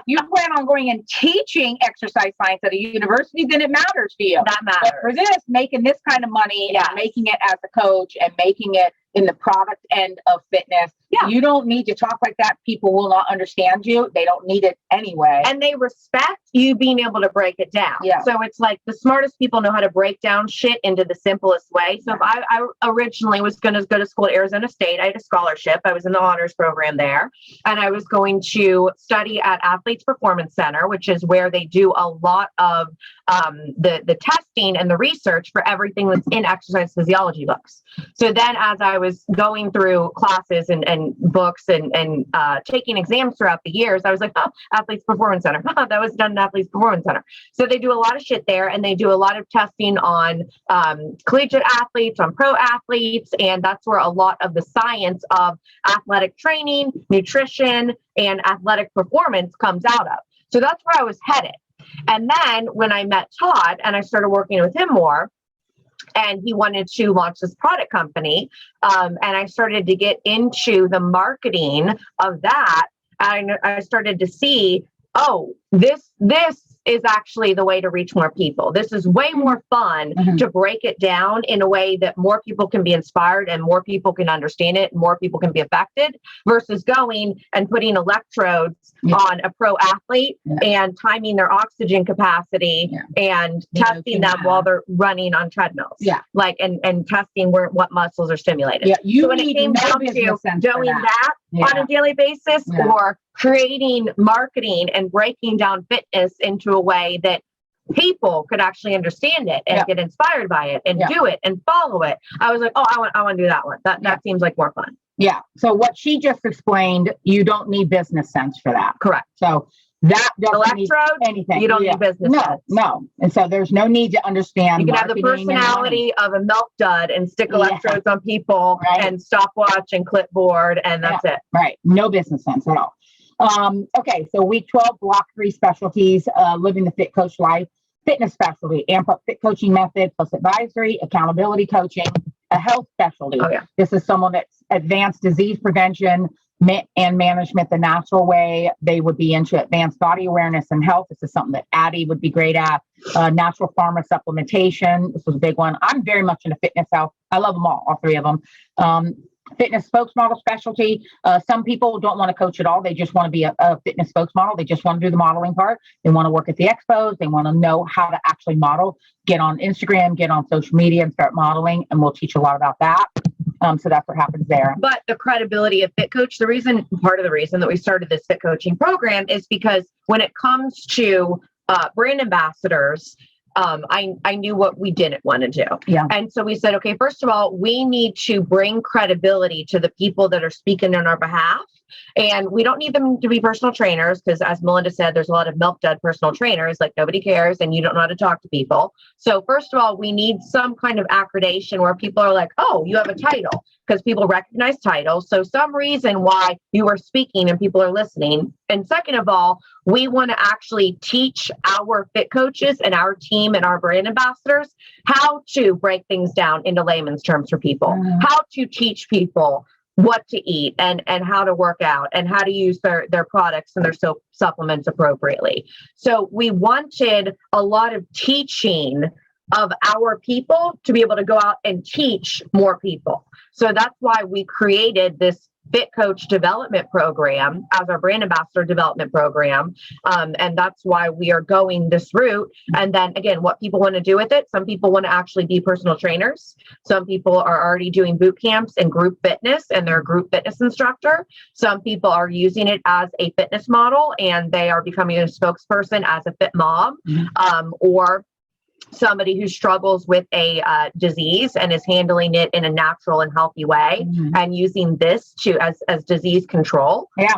You plan on going and teaching exercise science at a university, then it matters to you. That matters. But for this, making this kind of money and making it as a coach and making it in the product end of fitness, you don't need to talk like that. People will not understand you. They don't need it anyway. And they respect you being able to break it down. Yeah. So it's like the smartest people know how to break down shit into the simplest way. So if I originally was going to go to school at Arizona State, I had a scholarship. I was in the honors program there. And I was going to study at Athletes Performance Center, which is where they do a lot of the testing and the research for everything that's in exercise physiology books. So then as I was going through classes and books and taking exams throughout the years, I was like, oh, Athletes Performance Center. That was done at Athletes Performance Center. So they do a lot of shit there, and they do a lot of testing on collegiate athletes, on pro athletes, and that's where a lot of the science of athletic training, nutrition, and athletic performance comes out of. So that's where I was headed. And then when I met Todd and I started working with him more, and he wanted to launch this product company, and I started to get into the marketing of that, I started to see, oh, this is actually the way to reach more people. This is way more fun to break it down in a way that more people can be inspired and more people can understand it, and more people can be affected, versus going and putting electrodes on a pro athlete and timing their oxygen capacity and testing them while they're running on treadmills. Like and testing what muscles are stimulated. So when it came down to doing that on a daily basis or creating marketing and breaking down fitness into a way that people could actually understand it and get inspired by it and do it and follow it, I was like, oh, I want to do that one. That seems like more fun. Yeah. So what she just explained, you don't need business sense for that. Correct. So that doesn't need anything. You don't need business sense. No. And so there's no need to understand. You can have the personality of a milk dud and stick electrodes on people and stopwatch and clipboard, and that's it. Right. No business sense at all. Okay, so week 12, block 3 specialties, living the fit coach life, fitness specialty, amp up fit coaching method, plus advisory, accountability coaching, a health specialty. This is someone that's advanced disease prevention and management the natural way. They would be into advanced body awareness and health. This is something that Addie would be great at. Natural pharma supplementation. This was a big one. I'm very much into fitness health. I love them all 3 of them. Fitness spokesmodel specialty. Some people don't want to coach at all. They just want to be a fitness spokesmodel. They just want to do the modeling part. They want to work at the expos. They want to know how to actually model, get on Instagram, get on social media and start modeling. And we'll teach a lot about that. So that's what happens there. But the credibility of Fit Coach, part of the reason that we started this Fit Coaching program is because when it comes to brand ambassadors, I knew what we didn't want to do. And so we said, okay, first of all, we need to bring credibility to the people that are speaking on our behalf. And we don't need them to be personal trainers because, as Melinda said, there's a lot of milk dud personal trainers, like nobody cares and you don't know how to talk to people. So first of all, we need some kind of accreditation where people are like, oh, you have a title, because people recognize titles. So some reason why you are speaking and people are listening. And second of all, we want to actually teach our fit coaches and our team and our brand ambassadors how to break things down into layman's terms for people, how to teach people what to eat and how to work out and how to use their products and their supplements appropriately. So we wanted a lot of teaching of our people to be able to go out and teach more people. So that's why we created this Fit Coach development program as our brand ambassador development program. And that's why we are going this route. And then again, what people want to do with it. Some people want to actually be personal trainers. Some people are already doing boot camps and group fitness and they're a group fitness instructor. Some people are using it as a fitness model and they are becoming a spokesperson as a fit mom, or somebody who struggles with a disease and is handling it in a natural and healthy way, and using this to as disease control. Yeah.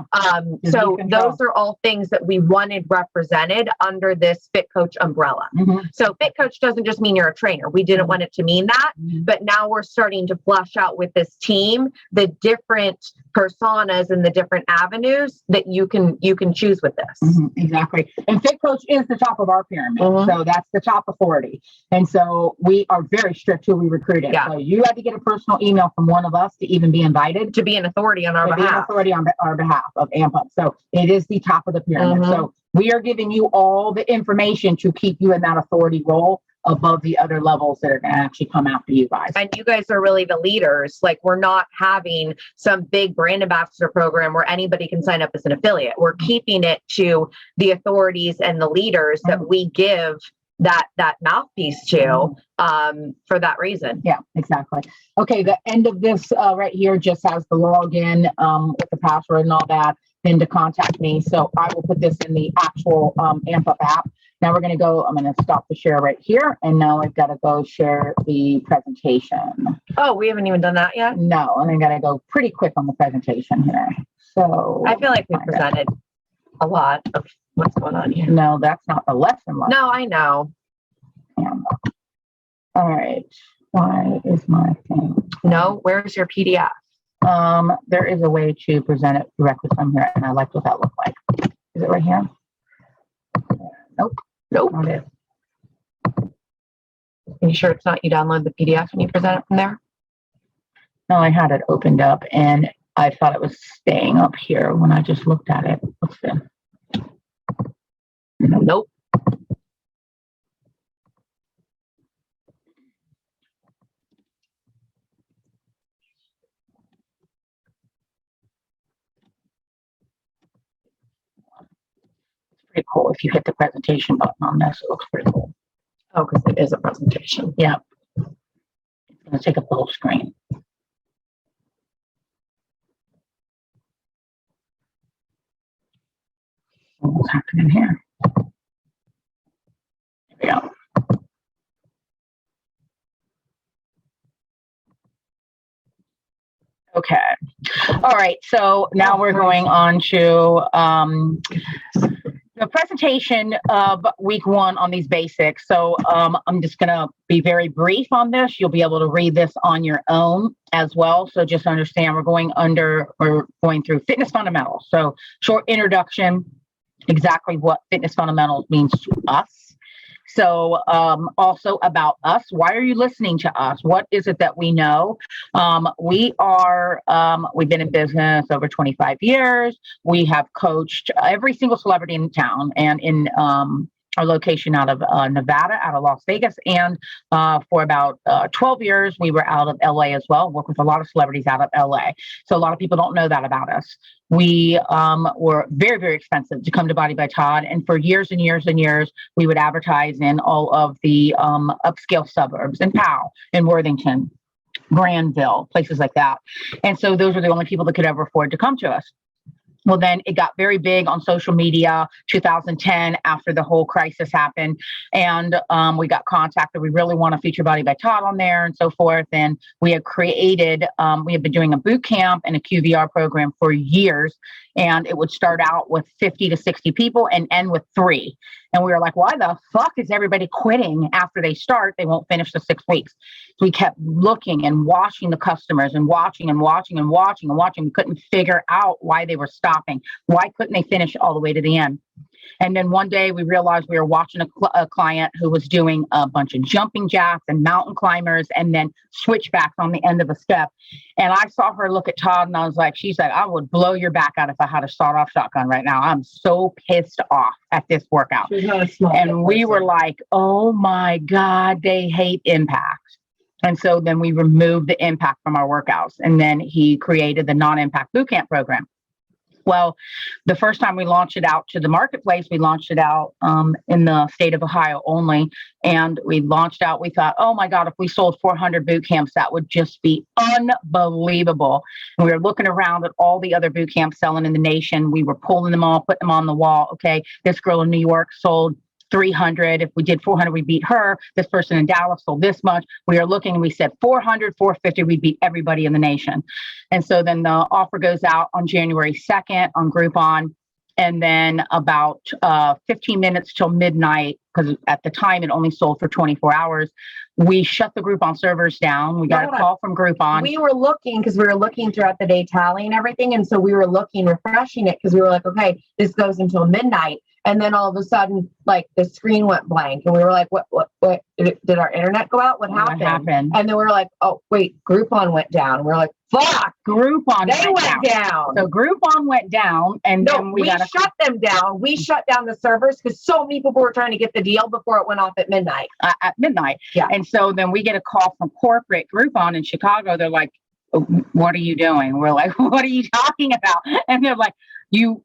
So those are all things that we wanted represented under this Fit Coach umbrella. So Fit Coach doesn't just mean you're a trainer. We didn't want it to mean that, but now we're starting to flesh out with this team the different personas and the different avenues that you can choose with this. Exactly. And Fit Coach is the top of our pyramid. So that's the top authority. And so we are very strict who we recruited. Yeah. So you had to get a personal email from one of us to even be invited. To be an authority on our behalf. Be an authority on our behalf of AMP Up. So it is the top of the pyramid. So we are giving you all the information to keep you in that authority role above the other levels that are going to actually come after you guys. And you guys are really the leaders. Like, we're not having some big brand ambassador program where anybody can sign up as an affiliate. We're keeping it to the authorities and the leaders that we give that mouthpiece to for that reason. Yeah, exactly. Okay, the end of this right here just has the login with the password and all that, then to contact me. So I will put this in the actual AMP Up app. Now we're going to go, I'm going to stop the share right here. And now I've got to go share the presentation. Oh, we haven't even done that yet? No, and I got to go pretty quick on the presentation here. So I feel like we presented a lot of what's going on here. No, that's not the lesson. No, I know. All right. Why is my thing? No, where's your PDF? There is a way to present it directly from here, and I like what that looks like. Is it right here? Nope. Not it. Are you sure it's not you download the PDF and you present it from there? No, I had it opened up and I thought it was staying up here when I just looked at it. Let's see. Nope. Pretty cool. If you hit the presentation button on this, it looks pretty cool. Oh, because it is a presentation. Yeah. It's going to take up the whole screen. What's happening here? There we go. Okay. All right. So now we're going on to the presentation of week 1 on these basics. So I'm just going to be very brief on this. You'll be able to read this on your own as well. So just understand we're going through fitness fundamentals. So short introduction, exactly what fitness fundamentals means to us. So also about us, why are you listening to us? What is it that we know? We've been in business over 25 years. We have coached every single celebrity in town and in our location out of Nevada, out of Las Vegas. And for about 12 years, we were out of LA as well, work with a lot of celebrities out of LA. So a lot of people don't know that about us. We were very, very expensive to come to Body by Todd. And for years and years and years, we would advertise in all of the upscale suburbs in Powell, in Worthington, Granville, places like that. And so those were the only people that could ever afford to come to us. Well, then it got very big on social media, 2010, after the whole crisis happened. And we got contacted. We really want to feature Body by Todd on there and so forth. And we had created, we had been doing a boot camp and a QVR program for years. And it would start out with 50 to 60 people and end with 3. And we were like, why the fuck is everybody quitting after they start? They won't finish the 6 weeks. So we kept looking and watching the customers and watching and watching and watching and watching. We couldn't figure out why they were stopping. Why couldn't they finish all the way to the end? And then one day we realized we were watching a client who was doing a bunch of jumping jacks and mountain climbers and then switchbacks on the end of a step. And I saw her look at Todd and I was like, she's like, I would blow your back out if I had a sawed-off shotgun right now. I'm so pissed off at this workout. And we were like, oh my God, they hate impact. And so then we removed the impact from our workouts. And then he created the non-impact bootcamp program. Well, the first time we launched it out to the marketplace, we launched it out in the state of Ohio only. And we launched out, we thought, oh my God, if we sold 400 boot camps, that would just be unbelievable. And we were looking around at all the other boot camps selling in the nation. We were pulling them all, putting them on the wall. Okay, this girl in New York sold 300. If we did 400, we beat her. This person in Dallas sold this much. We are looking, and we said 400, 450, we beat everybody in the nation. And so then the offer goes out on January 2nd on Groupon. And then about 15 minutes till midnight, because at the time it only sold for 24 hours, we shut the Groupon servers down. We got a call from Groupon. We were looking, because we were looking throughout the day, tallying everything. And so we were looking, refreshing it, because we were like, okay, this goes until midnight. And then all of a sudden, like, the screen went blank. And we were like, what, did our internet go out? What happened? And then we were like, oh, wait, Groupon went down. And we we're like, fuck, Groupon went down. So Groupon went down, and then we shut them down. We shut down the servers because so many people were trying to get the deal before it went off at midnight. Yeah. And so then we get a call from corporate Groupon in Chicago. They're like, what are you doing? We're like, what are you talking about? And they're like, you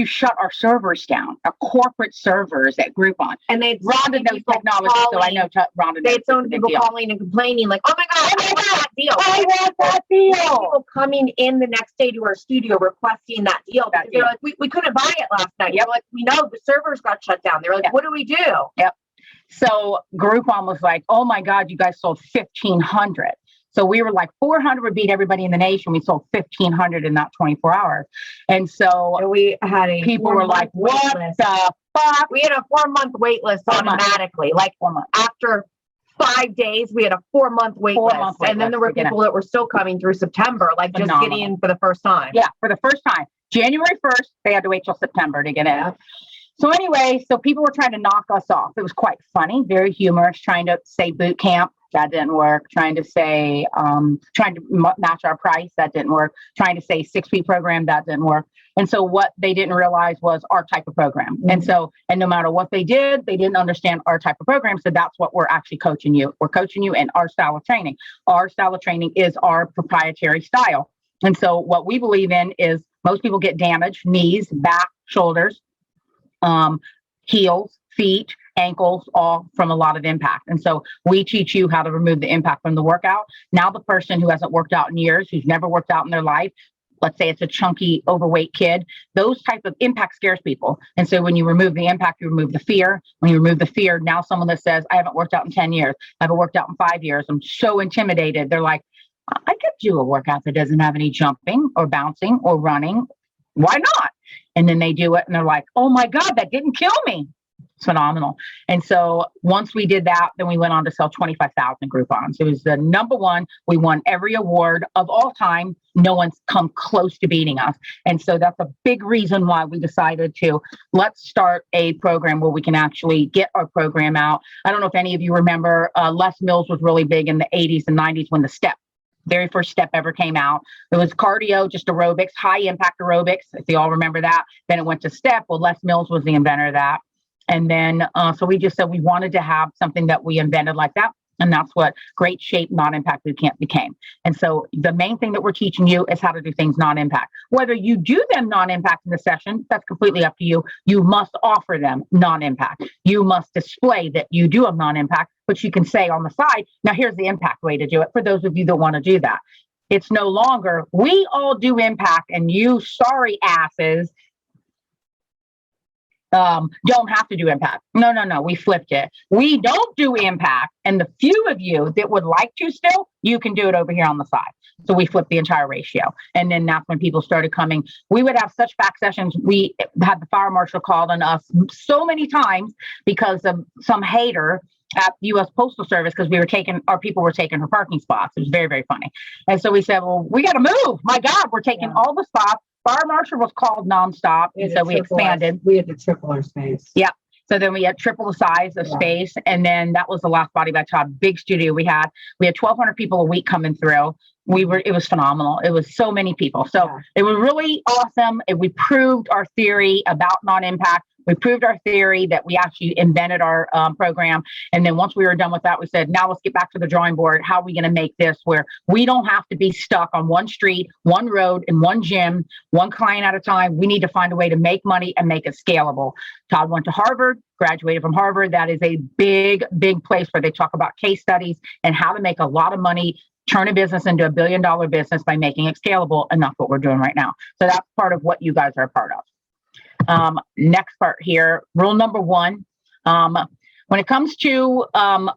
shut our servers down, our corporate servers at Groupon. And Rhonda knows technology, so I know Rhonda knows. They had so many people calling and complaining, like, oh my God, I want that deal. I want that deal. People coming in the next day to our studio requesting that deal. They're like, we couldn't buy it last night. Yep. We're like, we know the servers got shut down. They're like, what do we do? Yep. So Groupon was like, oh my God, you guys sold 1,500. So we were like 400 would beat everybody in the nation. We sold 1,500 in that 24 hours. And so we had people were like, what the fuck? We had a 4-month wait list automatically. Like 4 months. After 5 days, we had a 4-month wait list. And then there were people that were still coming through September, like just getting in for the first time. Yeah, for the first time. January 1st, they had to wait till September to get in. Yeah. So anyway, so people were trying to knock us off. It was quite funny, very humorous, trying to say boot camp. That didn't work. Trying to say, trying to match our price. That didn't work. Trying to say 6-week program. That didn't work. And so what they didn't realize was our type of program. Mm-hmm. And no matter what they did, they didn't understand our type of program. So that's what we're actually coaching you. We're coaching you in our style of training. Our style of training is our proprietary style. And so what we believe in is most people get damaged, knees, back, shoulders, heels, feet, ankles, all from a lot of impact. And so we teach you how to remove the impact from the workout. Now the person who hasn't worked out in years, who's never worked out in their life, let's say it's a chunky, overweight kid, those type of impact scares people. And so when you remove the impact, you remove the fear. When you remove the fear, now someone that says, I haven't worked out in 10 years, I haven't worked out in 5 years, I'm so intimidated. They're like, I could do a workout that doesn't have any jumping or bouncing or running. Why not? And then they do it and they're like, oh my God, that didn't kill me. It's phenomenal. And so once we did that, then we went on to sell 25,000 Groupons. It was the number one. We won every award of all time. No one's come close to beating us. And so that's a big reason why we decided to let's start a program where we can actually get our program out. I don't know if any of you remember, Les Mills was really big in the 80s and 90s when the step, very first step ever came out. It was cardio, just aerobics, high impact aerobics, if you all remember that. Then it went to step. Well, Les Mills was the inventor of that. And then, so we just said we wanted to have something that we invented like that. And that's what Great Shape Non-Impact Bootcamp became. And so the main thing that we're teaching you is how to do things non-impact. Whether you do them non-impact in the session, that's completely up to you. You must offer them non-impact. You must display that you do a non-impact, but you can say on the side, now here's the impact way to do it for those of you that want to do that. It's no longer, we all do impact and you sorry asses don't have to do impact. No. We flipped it. We don't do impact. And the few of you that would like to still, you can do it over here on the side. So we flipped the entire ratio. And then that's when people started coming. We would have such back sessions. We had the fire marshal called on us so many times because of some hater at the U.S. Postal Service because our people were taking her parking spots. It was very, very funny. And so we said, well, we got to move. My God, we're taking all the spots. Fire marshal was called nonstop. And so we expanded. We had to triple our space. Yeah. So then we had triple the size of space. And then that was the last Body by Todd big studio we had. We had 1,200 people a week coming through. It was phenomenal. It was so many people. So it was really awesome. We proved our theory about non-impact. We proved our theory that we actually invented our program. And then once we were done with that, we said, now let's get back to the drawing board. How are we going to make this where we don't have to be stuck on one street, one road, and one gym, one client at a time? We need to find a way to make money and make it scalable. Todd went to Harvard, graduated from Harvard. That is a big, big place where they talk about case studies and how to make a lot of money, turn a business into $1 billion business by making it scalable. And that's what we're doing right now. So that's part of what you guys are a part of. Next part here, rule number 1, When it comes to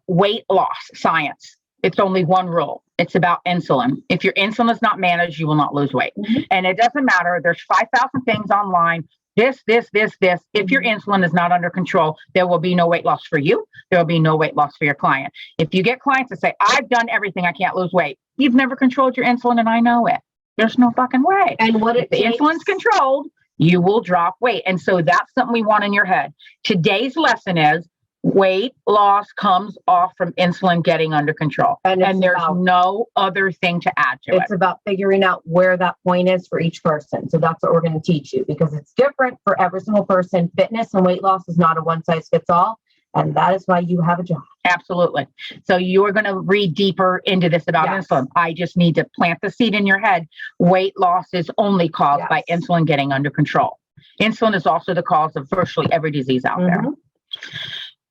weight loss science, it's only one rule. It's about insulin. If your insulin is not managed, you will not lose weight. And it doesn't matter. There's 5,000 things online. This. If your insulin is not under control, there will be no weight loss for you. There will be no weight loss for your client. If you get clients that say, I've done everything, I can't lose weight, you've never controlled your insulin, and I know it. There's no fucking way. And what if the insulin's controlled, you will drop weight. And so that's something we want in your head. Today's lesson is weight loss comes off from insulin getting under control. And there's no other thing to add to it. It's about figuring out where that point is for each person. So that's what we're going to teach you, because it's different for every single person. Fitness and weight loss is not a one size fits all. And that is why you have a job. Absolutely. So you're going to read deeper into this about insulin. I just need to plant the seed in your head. Weight loss is only caused by insulin getting under control. Insulin is also the cause of virtually every disease out there.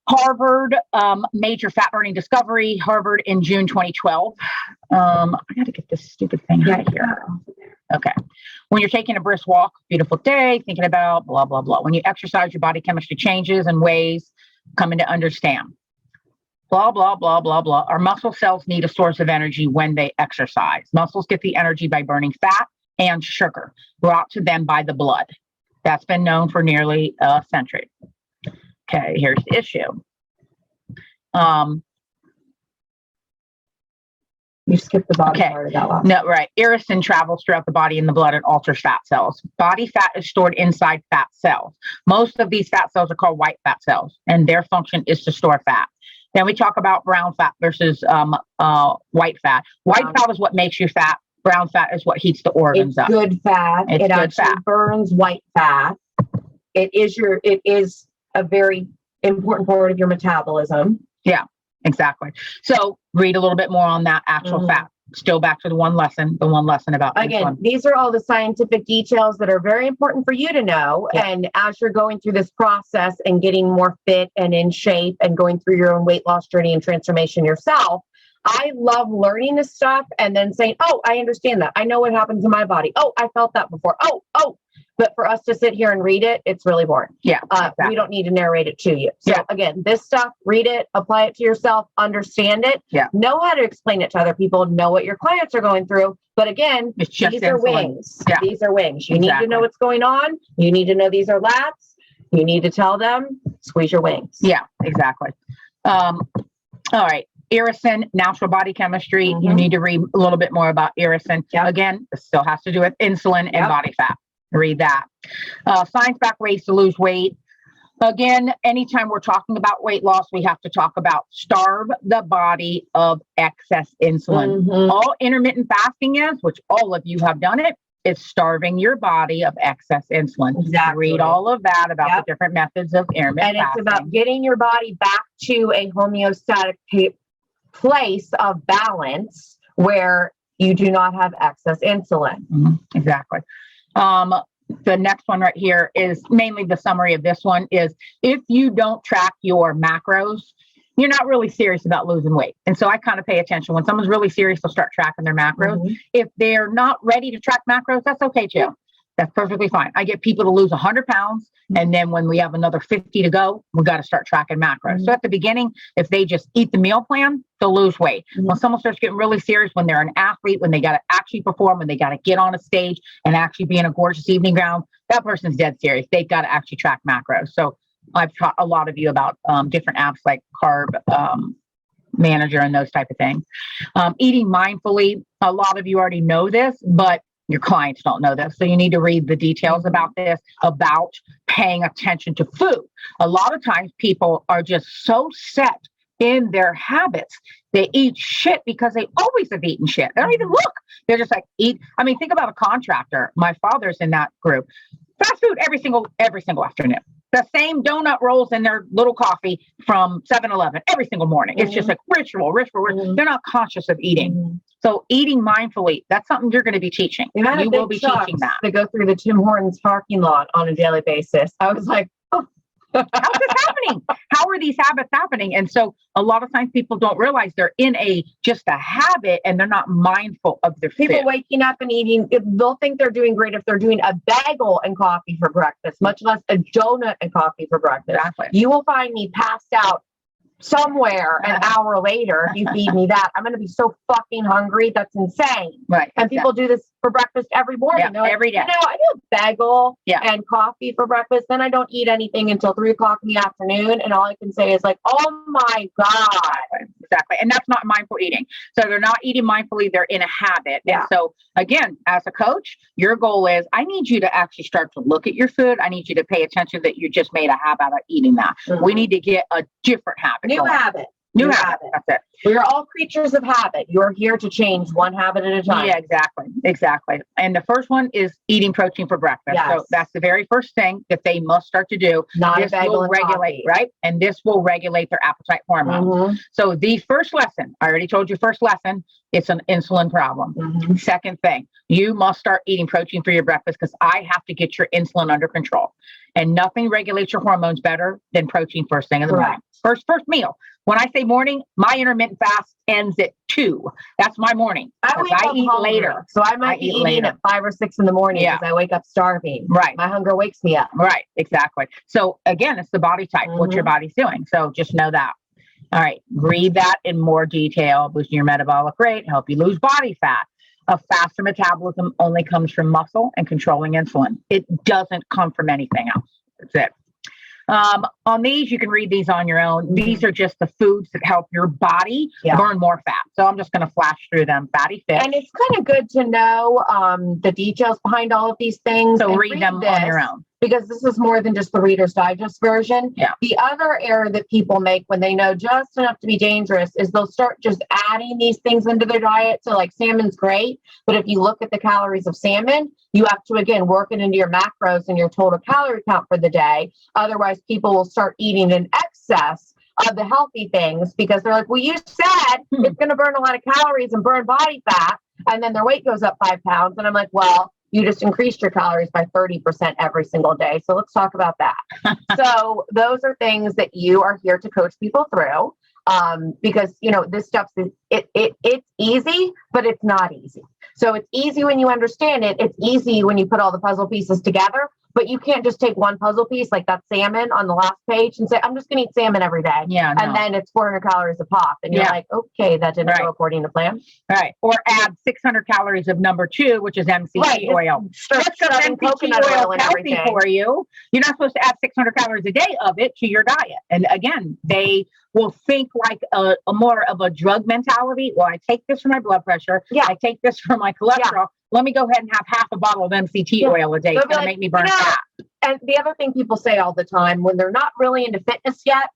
Harvard, major fat burning discovery, Harvard in June 2012. I got to get this stupid thing out of here. Okay. When you're taking a brisk walk, beautiful day, thinking about blah, blah, blah. When you exercise, your body chemistry changes in ways coming to understand. Blah, blah, blah, blah, blah. Our muscle cells need a source of energy when they exercise. Muscles get the energy by burning fat and sugar brought to them by the blood. That's been known for nearly a century. Okay, here's the issue. You skipped the body part of that last. No, right. Irisin travels throughout the body and the blood and alters fat cells. Body fat is stored inside fat cells. Most of these fat cells are called white fat cells, and their function is to store fat. Then we talk about brown fat versus white fat. White fat is what makes you fat. Brown fat is what heats the organs up. It's good fat. It actually burns white fat. It is a very important part of your metabolism. Yeah, exactly. So read a little bit more on that actual fat. Still back to the one lesson about again, these are all the scientific details that are very important for you to know. Yeah. And as you're going through this process and getting more fit and in shape and going through your own weight loss journey and transformation yourself, I love learning this stuff and then saying, oh, I understand that. I know what happens in my body. Oh, I felt that before. Oh. But for us to sit here and read it, it's really boring. Yeah. Exactly. We don't need to narrate it to you. So again, this stuff, read it, apply it to yourself, understand it, know how to explain it to other people, know what your clients are going through. But again, these are wings. Yeah. These are wings. You need to know what's going on. You need to know these are lats. You need to tell them, squeeze your wings. Yeah, exactly. All right. Irisin, natural body chemistry. You need to read a little bit more about irisin. Again, this still has to do with insulin and body fat. Read that. Science-backed ways to lose weight. Again, anytime we're talking about weight loss, we have to talk about starve the body of excess insulin. All intermittent fasting is, which all of you have done it, is starving your body of excess insulin. Exactly. Read all of that about the different methods of intermittent fasting. And it's about getting your body back to a homeostatic place of balance where you do not have excess insulin. Exactly. The next one right here is mainly the summary of this one is if you don't track your macros, you're not really serious about losing weight. And so I kind of pay attention. When someone's really serious, they'll start tracking their macros. If they're not ready to track macros, that's okay too. That's perfectly fine. I get people to lose 100 pounds. And then when we have another 50 to go, we got to start tracking macros. So at the beginning, if they just eat the meal plan, they'll lose weight. When someone starts getting really serious, when they're an athlete, when they got to actually perform, when they got to get on a stage and actually be in a gorgeous evening gown, that person's dead serious. They've got to actually track macros. So I've taught a lot of you about different apps like Carb Manager and those type of things. Eating mindfully, a lot of you already know this, but your clients don't know this. So you need to read the details about this, about paying attention to food. A lot of times people are just so set in their habits. They eat shit because they always have eaten shit. They don't even look. They're just like eat. I mean, think about a contractor. My father's in that group. Fast food every single afternoon. The same donut rolls in their little coffee from 7-Eleven every single morning. It's just like ritual. They're not conscious of eating. So eating mindfully, that's something you're going to be teaching. You will be teaching that. To go through the Tim Hortons parking lot on a daily basis. I was like, oh, how's this happening? How are were these habits happening? And so a lot of times people don't realize they're in just a habit and they're not mindful of their people food. Waking up and eating, they'll think they're doing great if they're doing a bagel and coffee for breakfast, much less a donut and coffee for breakfast. Exactly. You will find me passed out somewhere an hour later. If you feed me that, I'm going to be so fucking hungry. That's insane. Right. And people do this for breakfast every morning. Yeah, every day. I do a bagel and coffee for breakfast. Then I don't eat anything until 3:00 in the afternoon. And all I can say is like, oh my God. Exactly. And that's not mindful eating. So they're not eating mindfully. They're in a habit. Yeah. And so again, as a coach, your goal is I need you to actually start to look at your food. I need you to pay attention that you just made a habit of eating that. Mm-hmm. We need to get a different habit. New habit. That's it. We are all creatures of habit. You're here to change one habit at a time. Yeah, exactly. And the first one is eating protein for breakfast. Yes. So that's the very first thing that they must start to do. Not this a bagel will regulate, coffee. Right? And this will regulate their appetite hormones. Mm-hmm. So the first lesson, I already told you first lesson, it's an insulin problem. Mm-hmm. Second thing, you must start eating protein for your breakfast because I have to get your insulin under control. And nothing regulates your hormones better than protein first thing in the morning. First meal. When I say morning, my intermittent fast ends at 2. That's my morning. I eat later. So I might be eating at 5 or 6 in the morning because I wake up starving. Right. My hunger wakes me up. Right. Exactly. So again, it's the body type, what your body's doing. So just know that. All right. Read that in more detail. Boosting your metabolic rate, help you lose body fat. A faster metabolism only comes from muscle and controlling insulin. It doesn't come from anything else. That's it. On these, you can read these on your own. These are just the foods that help your body burn more fat. So I'm just going to flash through them. Fatty fish. And it's kind of good to know the details behind all of these things. So read them on your own. Because this is more than just the Reader's Digest version. Yeah. The other error that people make when they know just enough to be dangerous is they'll start just adding these things into their diet. So like salmon's great, but if you look at the calories of salmon, you have to, again, work it into your macros and your total calorie count for the day. Otherwise, people will start eating in excess of the healthy things because they're like, well, you said it's going to burn a lot of calories and burn body fat. And then their weight goes up 5 pounds. And I'm like, well, you just increased your calories by 30% every single day. So let's talk about that. So those are things that you are here to coach people through because, this stuff, it's easy, but it's not easy. So it's easy when you understand it. It's easy when you put all the puzzle pieces together, but you can't just take one puzzle piece like that salmon on the last page and say, I'm just going to eat salmon every day. Yeah. And then it's 400 calories a pop. And you're like, okay, that didn't go according to plan. Right. Or add 600 calories of number 2, which is MCT oil. That's coconut oil and everything for you. You're not supposed to add 600 calories a day of it to your diet. And again, they will think like a more of a drug mentality. Well, I take this for my blood pressure. Yeah. I take this for my cholesterol. Yeah. Let me go ahead and have half a bottle of MCT oil a day. It's going to make me burn fat. And the other thing people say all the time when they're not really into fitness yet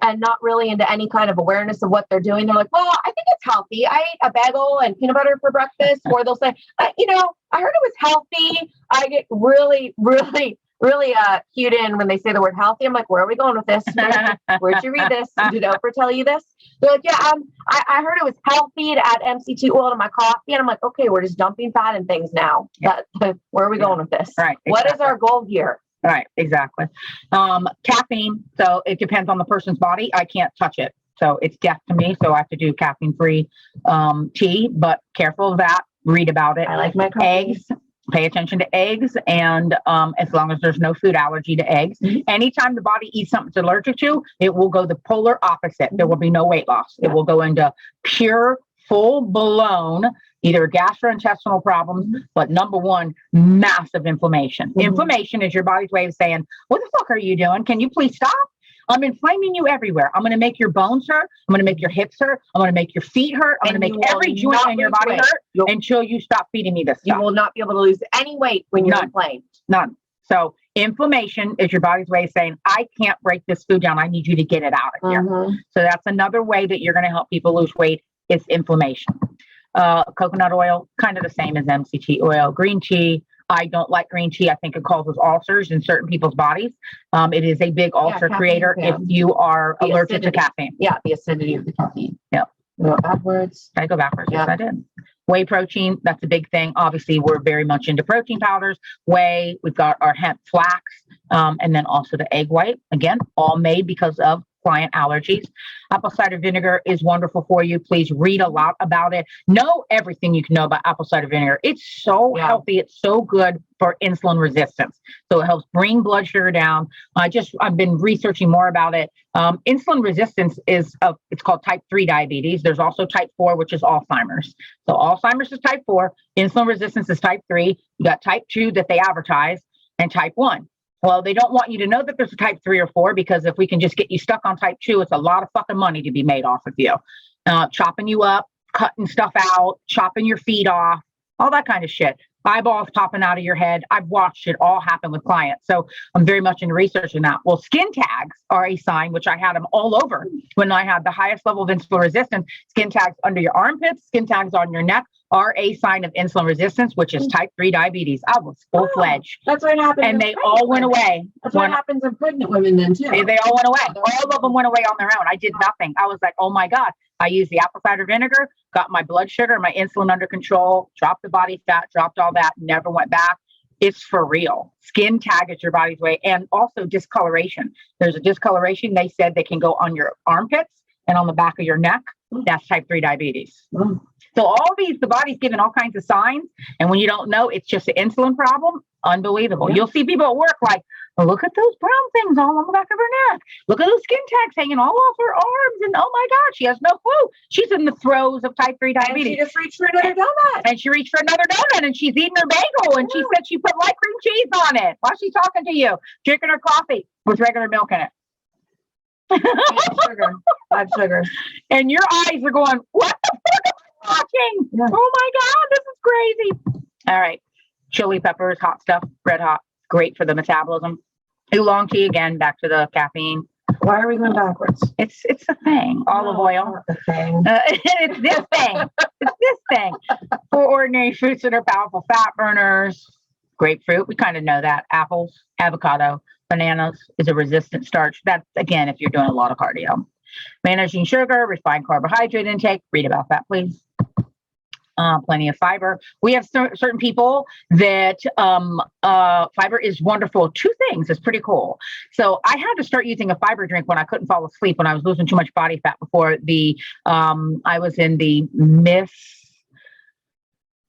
and not really into any kind of awareness of what they're doing, they're like, well, I think it's healthy. I ate a bagel and peanut butter for breakfast. Or they'll say, I heard it was healthy. I get really cued in when they say the word healthy. I'm like, where are we going with this? Where'd you read this? Did Oprah tell you this? They're like, yeah, I heard it was healthy to add MCT oil to my coffee. And I'm like, okay, we're just dumping fat in things now. Yeah. Where are we going with this? Right. Exactly. What is our goal here? Right. Exactly. Caffeine. So it depends on the person's body. I can't touch it. So it's death to me. So I have to do caffeine-free tea, but careful of that. Read about it. I like my coffee. Eggs. Pay attention to eggs. And as long as there's no food allergy to eggs, anytime the body eats something it's allergic to, it will go the polar opposite. There will be no weight loss. It will go into pure, full-blown, either gastrointestinal problems, but number one, massive inflammation. Inflammation is your body's way of saying, what the fuck are you doing? Can you please stop? I'm inflaming you everywhere. I'm going to make your bones hurt. I'm going to make your hips hurt. I'm going to make your feet hurt. I'm going to make every joint in your body hurt until you stop feeding me this stuff. You will not be able to lose any weight when you're inflamed. None. So inflammation is your body's way of saying, I can't break this food down. I need you to get it out of here. So that's another way that you're going to help people lose weight is inflammation. Coconut oil, kind of the same as MCT oil. Green tea. I don't like green tea. I think it causes ulcers in certain people's bodies. It is a big ulcer creator if you are allergic to caffeine. Yeah, the acidity of the caffeine. Yeah. Go backwards. I go backwards. Yes, I did. Whey protein, that's a big thing. Obviously, we're very much into protein powders. Whey, we've got our hemp flax, and then also the egg white. Again, all made because of client allergies. Apple cider vinegar is wonderful for you. Please read a lot about it. Know everything you can know about apple cider vinegar. It's so healthy. It's so good for insulin resistance. So it helps bring blood sugar down. I've been researching more about it. Insulin resistance it's called type 3 diabetes. There's also type 4, which is Alzheimer's. So Alzheimer's is type 4. Insulin resistance is type 3. You got type 2 that they advertise, and type 1. Well, they don't want you to know that there's a type 3 or 4, because if we can just get you stuck on type 2, it's a lot of fucking money to be made off of you. Chopping you up, cutting stuff out, chopping your feet off, all that kind of shit. Eyeballs popping out of your head. I've watched it all happen with clients. So I'm very much into researching that. Well, skin tags are a sign, which I had them all over when I had the highest level of insulin resistance. Skin tags under your armpits, skin tags on your neck are a sign of insulin resistance, which is type 3 diabetes. I was full-fledged. That's what happens. And they all went away. That's what happens in pregnant women then too. They all went away. All of them went away on their own. I did nothing. I was like, oh my God. I used the apple cider vinegar, got my blood sugar, my insulin under control, dropped the body fat, dropped all that, never went back. It's for real. Skin tag is your body's way. And also discoloration. There's a discoloration. They said they can go on your armpits and on the back of your neck. That's type 3 diabetes. So all these, the body's giving all kinds of signs. And when you don't know, it's just an insulin problem. Unbelievable. You'll see people at work like, oh, look at those brown things all on the back of her neck. Look at those skin tags hanging all off her arms. And oh my God, she has no clue. She's in the throes of type 3 diabetes. And she just reached for another donut. And she reached for another donut, and she's eating her bagel. And she said she put light cream cheese on it while she's talking to you, drinking her coffee with regular milk in it. I have sugar. And your eyes are going, what the fuck am I watching? Yeah. Oh my God, this is crazy. All right. Chili peppers, hot stuff, red hot, great for the metabolism. Oolong tea, again, back to the caffeine. Why are we going backwards? It's the thing. Olive oil. The thing. It's this thing. It's this thing. For ordinary fruits that are powerful fat burners. Grapefruit, we kind of know that. Apples, avocado, bananas is a resistant starch. That's, again, if you're doing a lot of cardio. Managing sugar, refined carbohydrate intake. Read about that, please. Plenty of fiber. We have certain people that fiber is wonderful. Two things. It's pretty cool. So I had to start using a fiber drink when I couldn't fall asleep, when I was losing too much body fat before I was in the Miss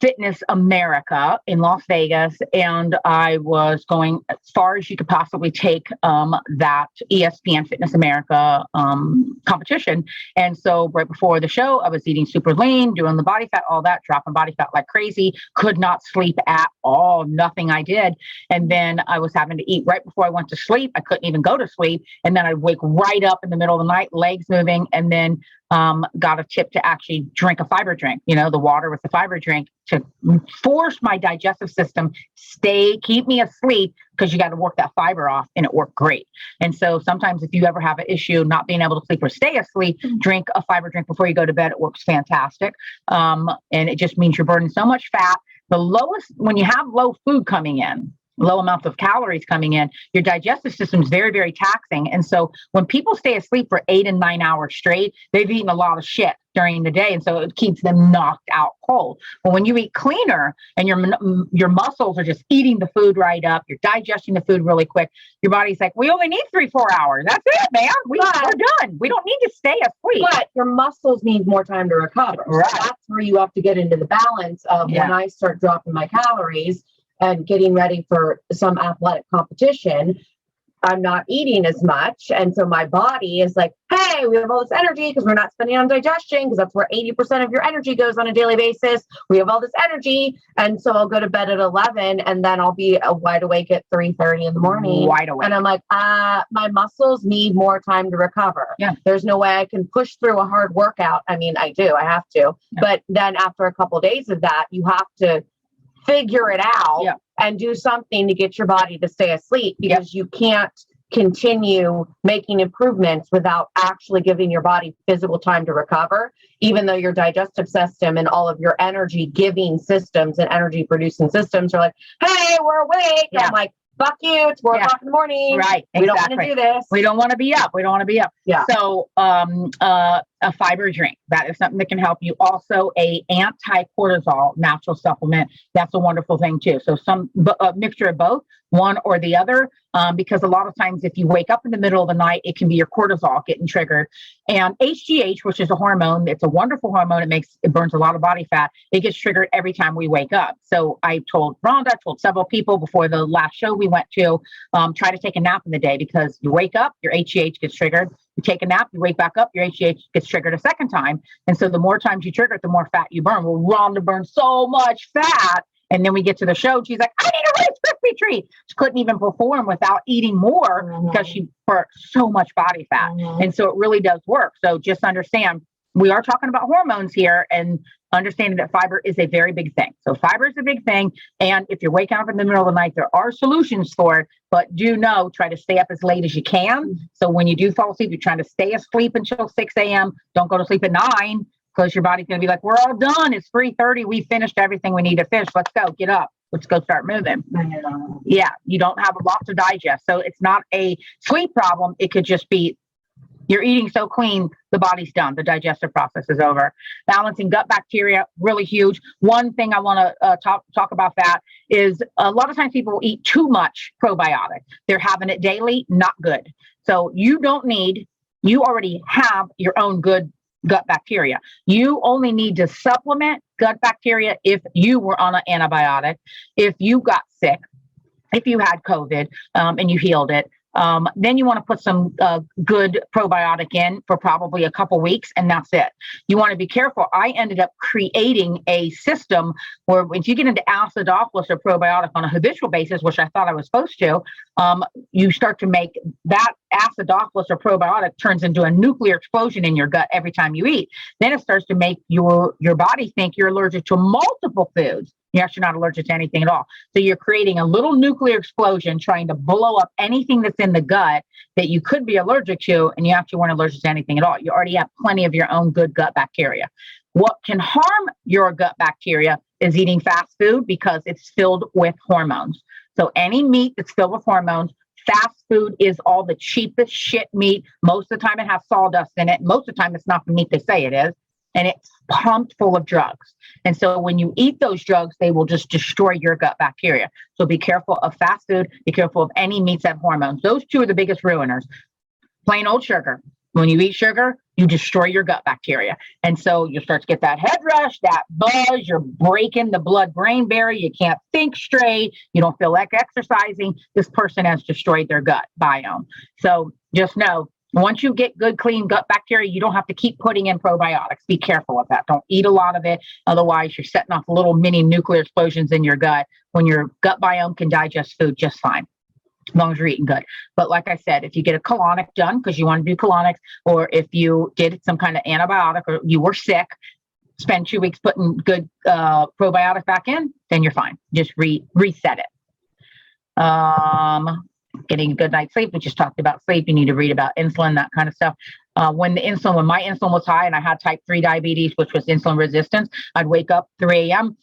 Fitness America in Las Vegas, and I was going as far as you could possibly take that ESPN Fitness America competition. And so right before the show, I was eating super lean, doing the body fat, all that, dropping body fat like crazy, could not sleep at all, nothing I did. And then I was having to eat right before I went to sleep. I couldn't even go to sleep. And then I'd wake right up in the middle of the night, legs moving, and then got a tip to actually drink a fiber drink, the water with the fiber drink, to force my digestive system keep me asleep, because you got to work that fiber off, and it worked great. And so sometimes if you ever have an issue not being able to sleep or stay asleep, drink a fiber drink before you go to bed. It works fantastic. And it just means you're burning so much fat. When you have low food coming in, low amounts of calories coming in, your digestive system is very, very taxing. And so when people stay asleep for 8 and 9 hours straight, they've eaten a lot of shit during the day. And so it keeps them knocked out cold. But when you eat cleaner and your muscles are just eating the food right up, you're digesting the food really quick, your body's like, we only need 3-4 hours. That's it, man. We're done. We don't need to stay asleep. But your muscles need more time to recover. Right. So that's where you have to get into the balance of when I start dropping my calories and getting ready for some athletic competition, I'm not eating as much. And so my body is like, hey, we have all this energy because we're not spending on digestion, because that's where 80% of your energy goes on a daily basis. We have all this energy. And so I'll go to bed at 11, and then I'll be wide awake at 3:30 in the morning. Wide awake. And I'm like, my muscles need more time to recover. Yeah. There's no way I can push through a hard workout. I mean, I have to. Yeah. But then after a couple of days of that, you have to figure it out and do something to get your body to stay asleep, because you can't continue making improvements without actually giving your body physical time to recover, even though your digestive system and all of your energy giving systems and energy producing systems are like, hey, we're awake. Yeah. I'm like, fuck you. It's 4 o'clock in the morning. Right. We don't want to do this. We don't want to be up. Yeah. So a fiber drink, that is something that can help you. Also, a anti-cortisol natural supplement. That's a wonderful thing too. So some mixture of both one or the other, because a lot of times if you wake up in the middle of the night, it can be your cortisol getting triggered. And HGH, which is a hormone, it's a wonderful hormone. It burns a lot of body fat. It gets triggered every time we wake up. So I told Rhonda, I told several people before the last show we went to, try to take a nap in the day, because you wake up, your HGH gets triggered. You take a nap, you wake back up, your HGH gets triggered a second time. And so the more times you trigger it, the more fat you burn. Well, Rhonda burns so much fat. And then we get to the show, and she's like, I need a Rice Krispie treat. She couldn't even perform without eating more because she burnt so much body fat. And so it really does work. So just understand, we are talking about hormones here, and understanding that fiber is a very big thing. So fiber is a big thing. And if you're waking up in the middle of the night, there are solutions for it, but do know, try to stay up as late as you can. So when you do fall asleep, you're trying to stay asleep until 6 a.m. Don't go to sleep at 9. Because your body's going to be like, we're all done. It's 3:30. We finished everything we need to finish. Let's go. Get up. Let's go start moving. Yeah, you don't have a lot to digest. So it's not a sleep problem. It could just be you're eating so clean, the body's done. The digestive process is over. Balancing gut bacteria, really huge. One thing I want to talk about that is a lot of times people eat too much probiotic. They're having it daily, not good. So you already have your own good gut bacteria. You only need to supplement gut bacteria if you were on an antibiotic, if you got sick, if you had COVID and you healed it. Then you want to put some good probiotic in for probably a couple weeks, and that's it. You want to be careful. I ended up creating a system where if you get into acidophilus or probiotic on a habitual basis, which I thought I was supposed to, you start to make that acidophilus or probiotic turns into a nuclear explosion in your gut every time you eat. Then it starts to make your body think you're allergic to multiple foods. You're actually not allergic to anything at all. So you're creating a little nuclear explosion trying to blow up anything that's in the gut that you could be allergic to, and you actually weren't allergic to anything at all. You already have plenty of your own good gut bacteria. What can harm your gut bacteria is eating fast food, because it's filled with hormones. So any meat that's filled with hormones, fast food is all the cheapest shit meat. Most of the time it has sawdust in it. Most of the time it's not the meat they say it is. And it's pumped full of drugs. And so when you eat those drugs, they will just destroy your gut bacteria. So be careful of fast food. Be careful of any meats that have hormones. Those two are the biggest ruiners. Plain old sugar. When you eat sugar, you destroy your gut bacteria. And so you start to get that head rush, that buzz. You're breaking the blood-brain barrier. You can't think straight. You don't feel like exercising. This person has destroyed their gut biome. So just know, once you get good, clean gut bacteria, you don't have to keep putting in probiotics. Be careful of that. Don't eat a lot of it. Otherwise, you're setting off little mini nuclear explosions in your gut when your gut biome can digest food just fine, as long as you're eating good. But like I said, if you get a colonic done because you want to do colonics, or if you did some kind of antibiotic or you were sick, spend 2 weeks putting good probiotic back in, then you're fine. Just reset it. Getting a good night's sleep. We just talked about sleep. You need to read about insulin, that kind of stuff. When my insulin was high and I had type 3 diabetes, which was insulin resistance, I'd wake up 3 a.m.,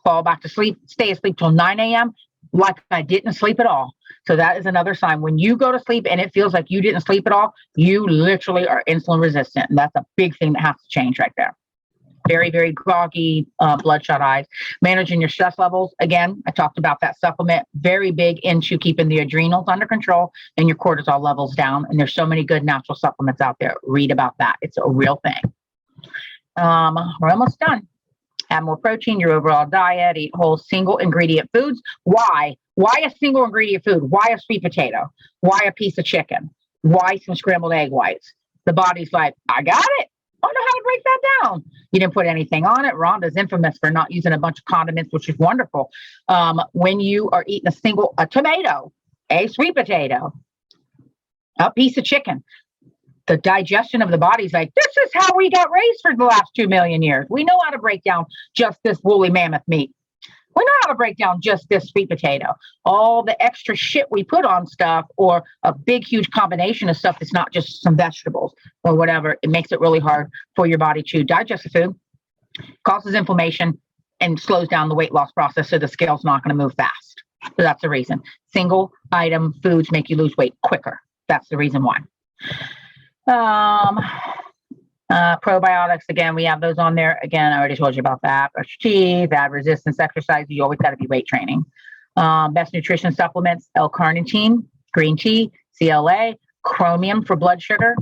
fall back to sleep, stay asleep till 9 a.m. like I didn't sleep at all. So that is another sign. When you go to sleep and it feels like you didn't sleep at all, you literally are insulin resistant. And that's a big thing that has to change right there. Very, very groggy, bloodshot eyes. Managing your stress levels. Again, I talked about that supplement. Very big into keeping the adrenals under control and your cortisol levels down. And there's so many good natural supplements out there. Read about that. It's a real thing. We're almost done. Add more protein, your overall diet. Eat whole single ingredient foods. Why? Why a single ingredient food? Why a sweet potato? Why a piece of chicken? Why some scrambled egg whites? The body's like, I got it. I know how to break that down. You didn't put anything on it. Rhonda's infamous for not using a bunch of condiments, which is wonderful. When you are eating a tomato, a sweet potato, a piece of chicken, the digestion of the body is like, this is how we got raised for the last 2 million years. We know how to break down just this woolly mammoth meat. We know how to break down just this sweet potato. All the extra shit we put on stuff, or a big, huge combination of stuff that's not just some vegetables or whatever, it makes it really hard for your body to digest the food, causes inflammation, and slows down the weight loss process, so the scale's not going to move fast. So that's the reason. Single item foods make you lose weight quicker. That's the reason why. Probiotics, again, we have those on there. Again, I already told you about that. Brush your teeth, add resistance exercise. You always got to be weight training. Best nutrition supplements, L-carnitine, green tea, CLA, chromium for blood sugar.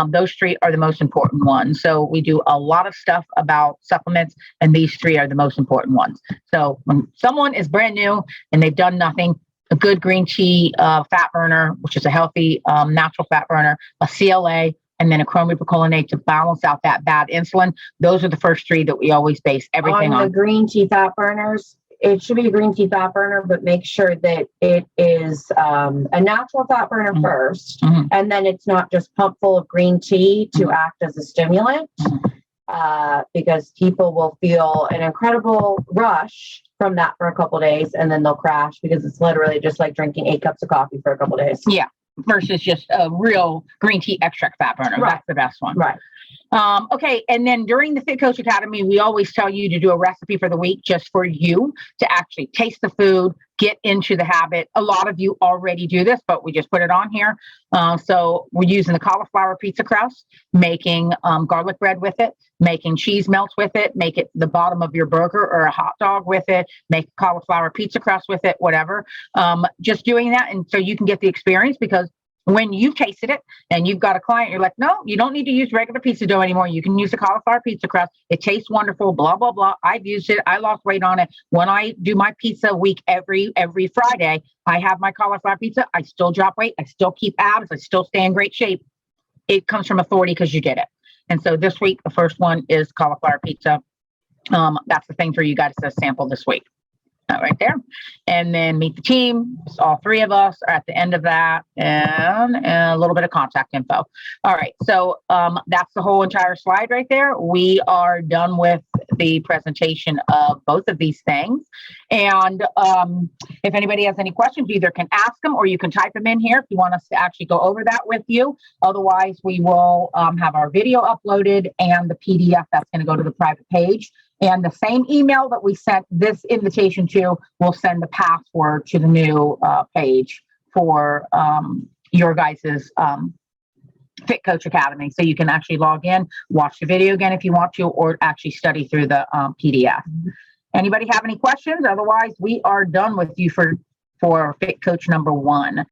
Those 3 are the most important ones. So we do a lot of stuff about supplements, and these 3 are the most important ones. So when someone is brand new and they've done nothing, a good green tea fat burner, which is a healthy natural fat burner, a CLA, and then a chromium picolinate to balance out that bad insulin. Those are the first 3 that we always base everything on. The green tea fat burners, it should be a green tea fat burner, but make sure that it is a natural fat burner first, and then it's not just pumped full of green tea to act as a stimulant, because people will feel an incredible rush from that for a couple of days, and then they'll crash because it's literally just like drinking 8 cups of coffee for a couple of days. Yeah, versus just a real green tea extract fat burner. Right. That's the best one. Right. Okay. And then during the Fit Coach Academy, we always tell you to do a recipe for the week just for you to actually taste the food, get into the habit. A lot of you already do this, but we just put it on here. So we're using the cauliflower pizza crust, making garlic bread with it, making cheese melts with it, make it the bottom of your burger or a hot dog with it, make cauliflower pizza crust with it, whatever. Just doing that. And so you can get the experience, because when you've tasted it and you've got a client, you're like, no, you don't need to use regular pizza dough anymore. You can use the cauliflower pizza crust. It tastes wonderful, blah, blah, blah. I've used it. I lost weight on it. When I do my pizza week every Friday, I have my cauliflower pizza. I still drop weight. I still keep abs. I still stay in great shape. It comes from authority because you did it. And so this week, the first one is cauliflower pizza. That's the thing for you guys to sample this week. Right there. And then meet the team. So all 3 of us are at the end of that, and a little bit of contact info. All right. So that's the whole entire slide right there. We are done with the presentation of both of these things. And if anybody has any questions, you either can ask them or you can type them in here if you want us to actually go over that with you. Otherwise, we will have our video uploaded and the PDF that's going to go to the private page. And the same email that we sent this invitation to, we'll send the password to the new page for your guys's Fit Coach Academy. So you can actually log in, watch the video again if you want to, or actually study through the PDF. Anybody have any questions? Otherwise, we are done with you for Fit Coach number 1.